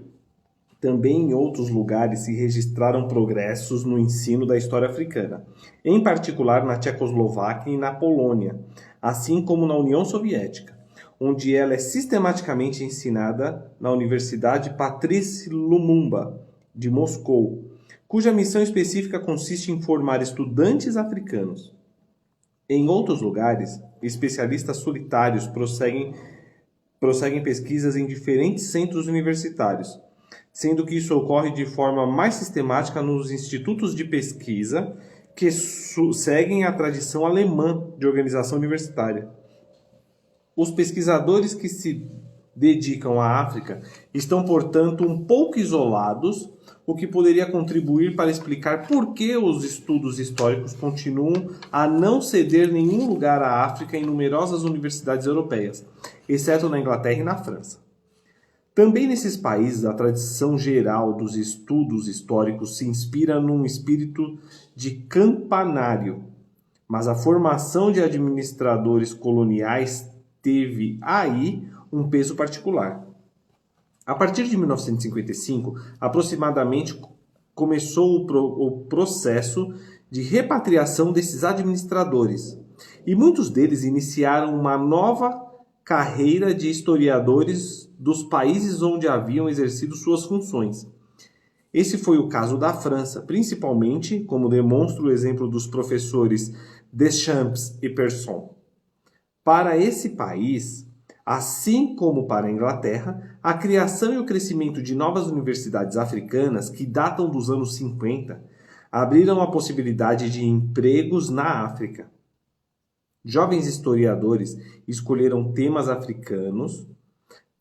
[SPEAKER 1] também em outros lugares se registraram progressos no ensino da história africana, em particular na Tchecoslováquia e na Polônia, assim como na União Soviética, onde ela é sistematicamente ensinada na Universidade Patrice Lumumba, de Moscou, cuja missão específica consiste em formar estudantes africanos. Em outros lugares, especialistas solitários prosseguem pesquisas em diferentes centros universitários, sendo que isso ocorre de forma mais sistemática nos institutos de pesquisa que seguem a tradição alemã de organização universitária. Os pesquisadores que se dedicam à África estão, portanto, um pouco isolados, o que poderia contribuir para explicar por que os estudos históricos continuam a não ceder nenhum lugar à África em numerosas universidades europeias, exceto na Inglaterra e na França. Também nesses países, a tradição geral dos estudos históricos se inspira num espírito de campanário, mas a formação de administradores coloniais teve aí um peso particular. A partir de 1955, aproximadamente, começou o processo de repatriação desses administradores, e muitos deles iniciaram uma nova carreira de historiadores dos países onde haviam exercido suas funções. Esse foi o caso da França, principalmente, como demonstra o exemplo dos professores Deschamps e Persson. Para esse país, assim como para a Inglaterra, a criação e o crescimento de novas universidades africanas, que datam dos anos 50, abriram a possibilidade de empregos na África. Jovens historiadores escolheram temas africanos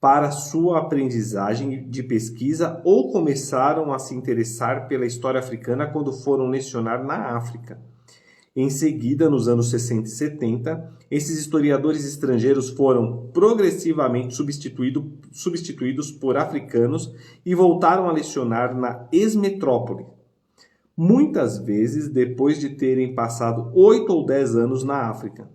[SPEAKER 1] para sua aprendizagem de pesquisa ou começaram a se interessar pela história africana quando foram lecionar na África. Em seguida, nos anos 60 e 70, esses historiadores estrangeiros foram progressivamente substituídos por africanos e voltaram a lecionar na ex-metrópole, muitas vezes depois de terem passado 8 ou 10 anos na África.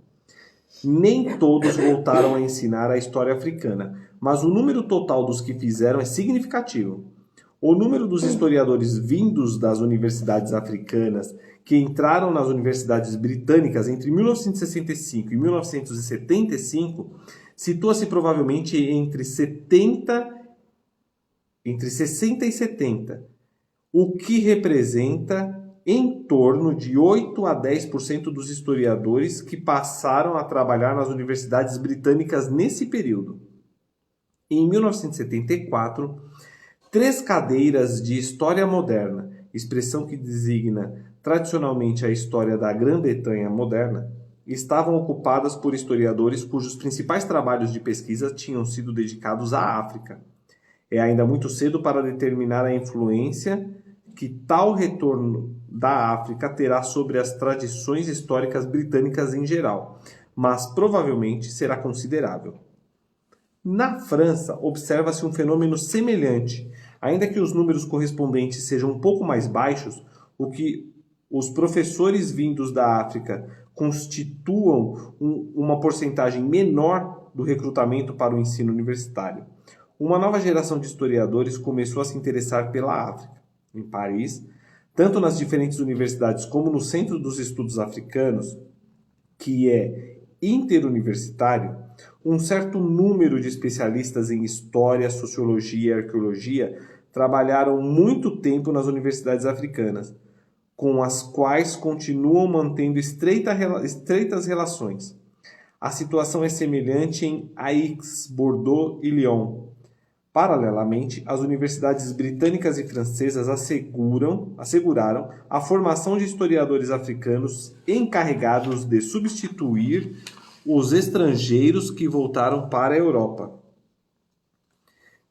[SPEAKER 1] Nem todos voltaram a ensinar a história africana, mas o número total dos que fizeram é significativo. O número dos historiadores vindos das universidades africanas que entraram nas universidades britânicas entre 1965 e 1975 situa-se provavelmente entre 60 e 70, o que representa em torno de 8 a 10% dos historiadores que passaram a trabalhar nas universidades britânicas nesse período. Em 1974, 3 cadeiras de História Moderna, expressão que designa tradicionalmente a história da Grã-Bretanha moderna, estavam ocupadas por historiadores cujos principais trabalhos de pesquisa tinham sido dedicados à África. É ainda muito cedo para determinar a influência que tal retorno da África terá sobre as tradições históricas britânicas em geral, mas provavelmente será considerável. Na França, observa-se um fenômeno semelhante, ainda que os números correspondentes sejam um pouco mais baixos, o que os professores vindos da África constituam uma porcentagem menor do recrutamento para o ensino universitário. Uma nova geração de historiadores começou a se interessar pela África. Em Paris, tanto nas diferentes universidades como no Centro dos Estudos Africanos, que é interuniversitário, um certo número de especialistas em história, sociologia e arqueologia trabalharam muito tempo nas universidades africanas, com as quais continuam mantendo estreitas relações. A situação é semelhante em Aix, Bordeaux e Lyon. Paralelamente, as universidades britânicas e francesas asseguraram a formação de historiadores africanos encarregados de substituir os estrangeiros que voltaram para a Europa.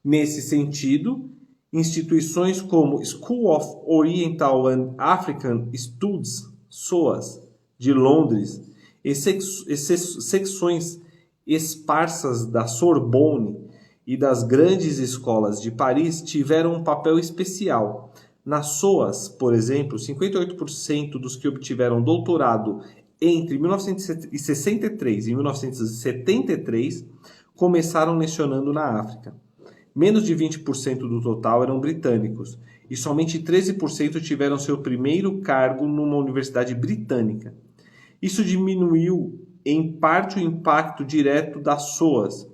[SPEAKER 1] Nesse sentido, instituições como School of Oriental and African Studies, SOAS, de Londres, e secções esparsas da Sorbonne e das grandes escolas de Paris tiveram um papel especial. Nas SOAS, por exemplo, 58% dos que obtiveram doutorado entre 1963 e 1973 começaram lecionando na África. Menos de 20% do total eram britânicos e somente 13% tiveram seu primeiro cargo numa universidade britânica. Isso diminuiu em parte o impacto direto da SOAS,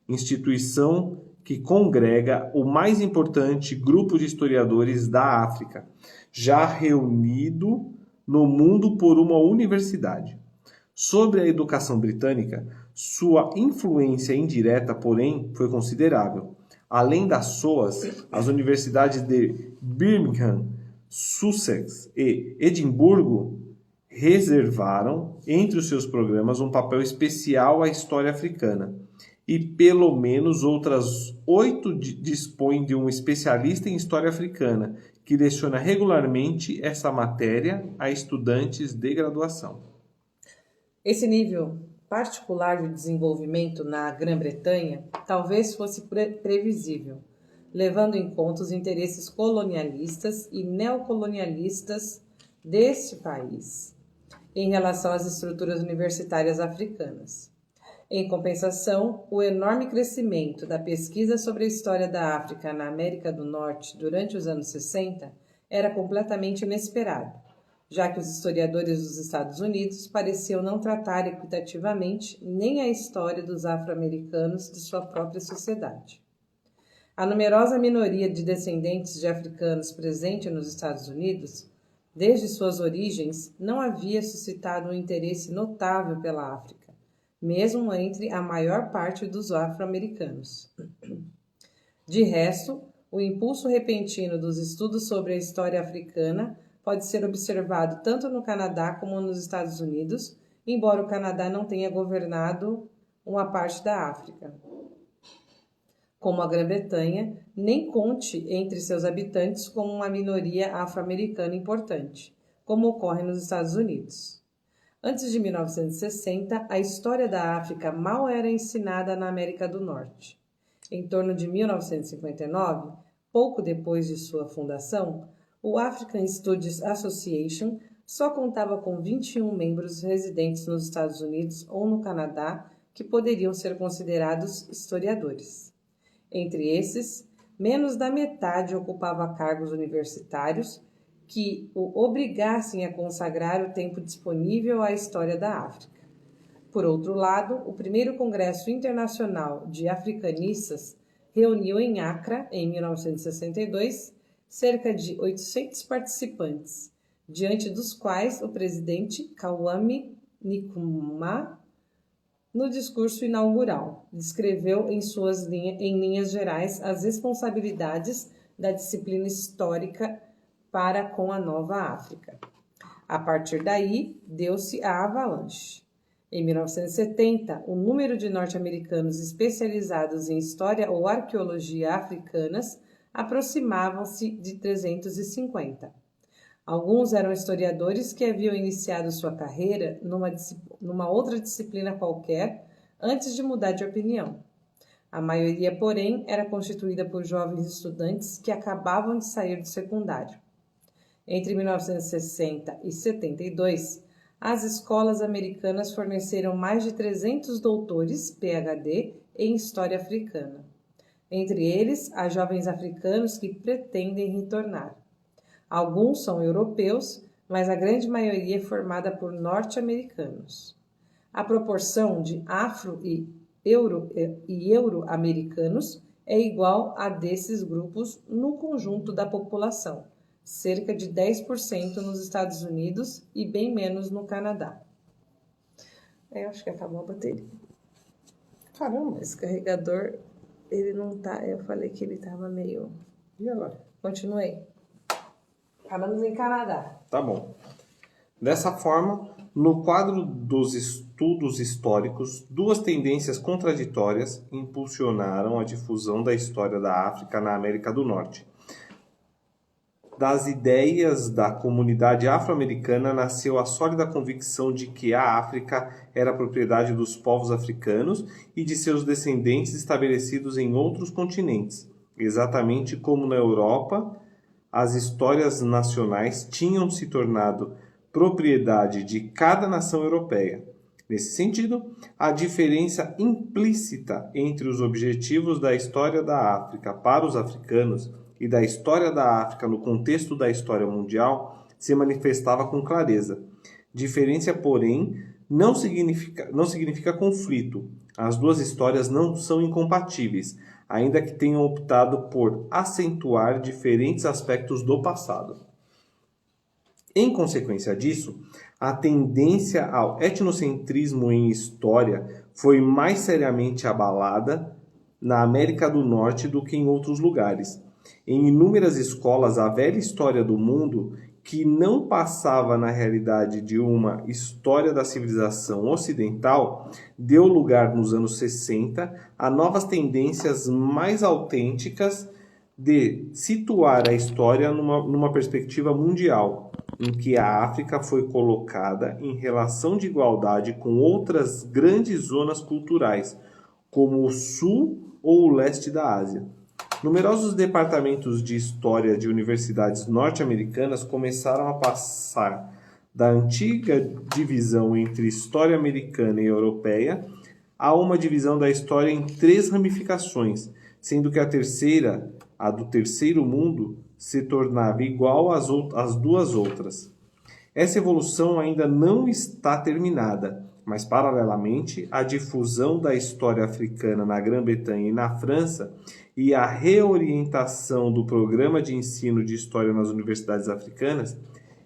[SPEAKER 1] instituição que congrega o mais importante grupo de historiadores da África, já reunido no mundo por uma universidade. Sobre a educação britânica, sua influência indireta, porém, foi considerável. Além das SOAS, as universidades de Birmingham, Sussex e Edimburgo reservaram, entre os seus programas, um papel especial à história africana. E pelo menos outras 8 dispõem de um especialista em história africana, que leciona regularmente essa matéria a estudantes de graduação.
[SPEAKER 2] Esse nível particular de desenvolvimento na Grã-Bretanha talvez fosse previsível, levando em conta os interesses colonialistas e neocolonialistas deste país em relação às estruturas universitárias africanas. Em compensação, o enorme crescimento da pesquisa sobre a história da África na América do Norte durante os anos 60 era completamente inesperado, já que os historiadores dos Estados Unidos pareciam não tratar equitativamente nem a história dos afro-americanos de sua própria sociedade. A numerosa minoria de descendentes de africanos presente nos Estados Unidos, desde suas origens, não havia suscitado um interesse notável pela África, mesmo entre a maior parte dos afro-americanos. De resto, o impulso repentino dos estudos sobre a história africana pode ser observado tanto no Canadá como nos Estados Unidos, embora o Canadá não tenha governado uma parte da África. como a Grã-Bretanha, nem conte entre seus habitantes como uma minoria afro-americana importante, como ocorre nos Estados Unidos. Antes de 1960, a história da África mal era ensinada na América do Norte. Em torno de 1959, pouco depois de sua fundação, o African Studies Association só contava com 21 membros residentes nos Estados Unidos ou no Canadá que poderiam ser considerados historiadores. Entre esses, menos da metade ocupava cargos universitários que o obrigassem a consagrar o tempo disponível à história da África. Por outro lado, o primeiro Congresso Internacional de Africanistas reuniu em Accra, em 1962, cerca de 800 participantes, diante dos quais o presidente Kwame Nkrumah, no discurso inaugural, descreveu em linhas gerais as responsabilidades da disciplina histórica para com a nova África. A partir daí, deu-se a avalanche. Em 1970, o número de norte-americanos especializados em história ou arqueologia africanas aproximavam-se de 350. Alguns eram historiadores que haviam iniciado sua carreira numa outra disciplina qualquer antes de mudar de opinião. A maioria, porém, era constituída por jovens estudantes que acabavam de sair do secundário. Entre 1960 e 72, as escolas americanas forneceram mais de 300 doutores, PhD, em História Africana. Entre eles, há jovens africanos que pretendem retornar. Alguns são europeus, mas a grande maioria é formada por norte-americanos. A proporção de afro- e euro-americanos é igual a desses grupos no conjunto da população, cerca de 10% nos Estados Unidos e bem menos no Canadá. Eu acho que acabou a bateria.
[SPEAKER 1] Caramba!
[SPEAKER 2] Esse carregador, ele não tá... Eu falei que ele tava meio...
[SPEAKER 1] E agora?
[SPEAKER 2] Continuei. Paramos em Canadá.
[SPEAKER 1] Tá bom. Dessa forma, no quadro dos estudos históricos, duas tendências contraditórias impulsionaram a difusão da história da África na América do Norte. Das ideias da comunidade afro-americana nasceu a sólida convicção de que a África era propriedade dos povos africanos e de seus descendentes estabelecidos em outros continentes, exatamente como na Europa, as histórias nacionais tinham se tornado propriedade de cada nação europeia. Nesse sentido, a diferença implícita entre os objetivos da história da África para os africanos e da história da África no contexto da história mundial se manifestava com clareza. Diferença, porém, não significa conflito. As duas histórias não são incompatíveis, ainda que tenham optado por acentuar diferentes aspectos do passado. Em consequência disso, a tendência ao etnocentrismo em história foi mais seriamente abalada na América do Norte do que em outros lugares. Em inúmeras escolas, a velha história do mundo, que não passava na realidade de uma história da civilização ocidental, deu lugar nos anos 60 a novas tendências mais autênticas de situar a história numa perspectiva mundial, em que a África foi colocada em relação de igualdade com outras grandes zonas culturais, como o sul ou o leste da Ásia. Numerosos departamentos de história de universidades norte-americanas começaram a passar da antiga divisão entre história americana e europeia a uma divisão da história em três ramificações, sendo que a terceira, a do terceiro mundo, se tornava igual às duas outras. Essa evolução ainda não está terminada, mas, paralelamente, a difusão da história africana na Grã-Bretanha e na França e a reorientação do programa de ensino de história nas universidades africanas,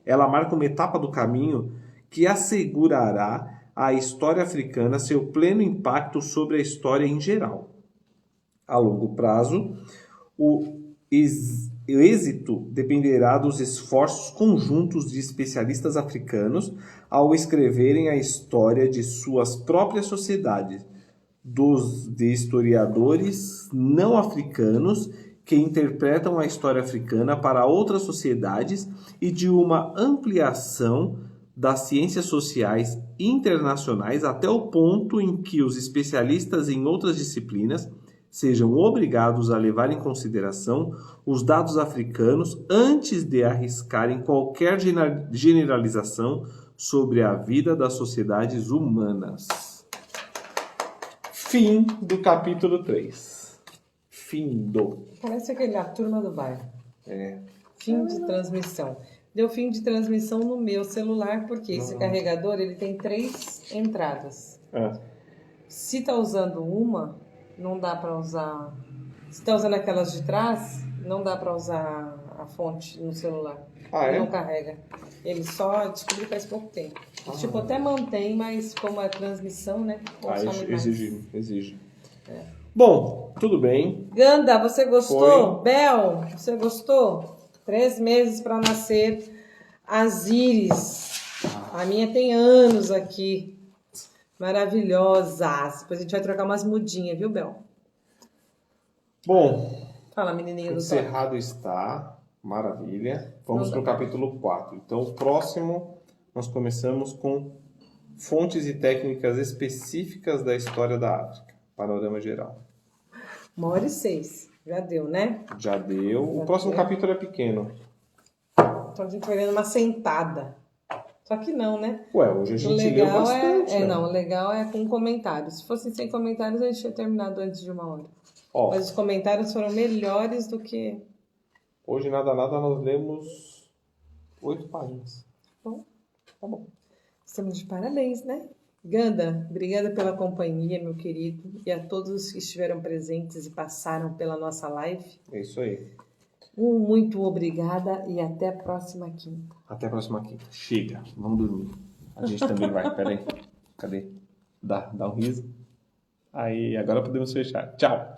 [SPEAKER 1] ela marca uma etapa do caminho que assegurará à história africana seu pleno impacto sobre a história em geral. A longo prazo, o êxito dependerá dos esforços conjuntos de especialistas africanos ao escreverem a história de suas próprias sociedades, de historiadores não africanos que interpretam a história africana para outras sociedades e de uma ampliação das ciências sociais internacionais até o ponto em que os especialistas em outras disciplinas sejam obrigados a levar em consideração os dados africanos antes de arriscarem qualquer generalização sobre a vida das sociedades humanas. Fim do capítulo 3. Findo.
[SPEAKER 2] Parece aquele A Turma do Bairro.
[SPEAKER 1] É.
[SPEAKER 2] Fim de transmissão. Deu fim de transmissão no meu celular, porque esse carregador ele tem 3 entradas. Se tá usando uma, não dá para usar. Se tá usando aquelas de trás, não dá para usar a fonte no celular. Ele não carrega. Ele só descobriu faz pouco tempo. Tipo, até mantém, mas como é transmissão, né?
[SPEAKER 1] Exige. Bom, tudo bem.
[SPEAKER 2] Ganda, você gostou? Bel, você gostou? 3 meses para nascer as íris. A minha tem anos aqui. Maravilhosas. Depois a gente vai trocar umas mudinhas, viu, Bel?
[SPEAKER 1] Bom,
[SPEAKER 2] fala, menininha do
[SPEAKER 1] encerrado está. Maravilha. Vamos para o capítulo 4. Então, o próximo nós começamos com fontes e técnicas específicas da história da África. Panorama geral.
[SPEAKER 2] 1h06. Já deu, né?
[SPEAKER 1] Já deu. O próximo capítulo é pequeno.
[SPEAKER 2] Então a gente vai vendo uma sentada. Só que não, né?
[SPEAKER 1] Ué, hoje a gente leu bastante.
[SPEAKER 2] Não, o legal é com comentários. Se fosse sem comentários, a gente tinha terminado antes de 1 hora. Mas os comentários foram melhores do que...
[SPEAKER 1] Hoje, nada, nós lemos 8 páginas.
[SPEAKER 2] Bom, tá bom. Estamos de parabéns, né? Ganda, obrigada pela companhia, meu querido, e a todos que estiveram presentes e passaram pela nossa live.
[SPEAKER 1] É isso aí.
[SPEAKER 2] Muito obrigada e até a próxima quinta.
[SPEAKER 1] Até a próxima quinta. Chega, vamos dormir. A gente também vai. Peraí. Cadê? Dá um riso. Aí, agora podemos fechar. Tchau.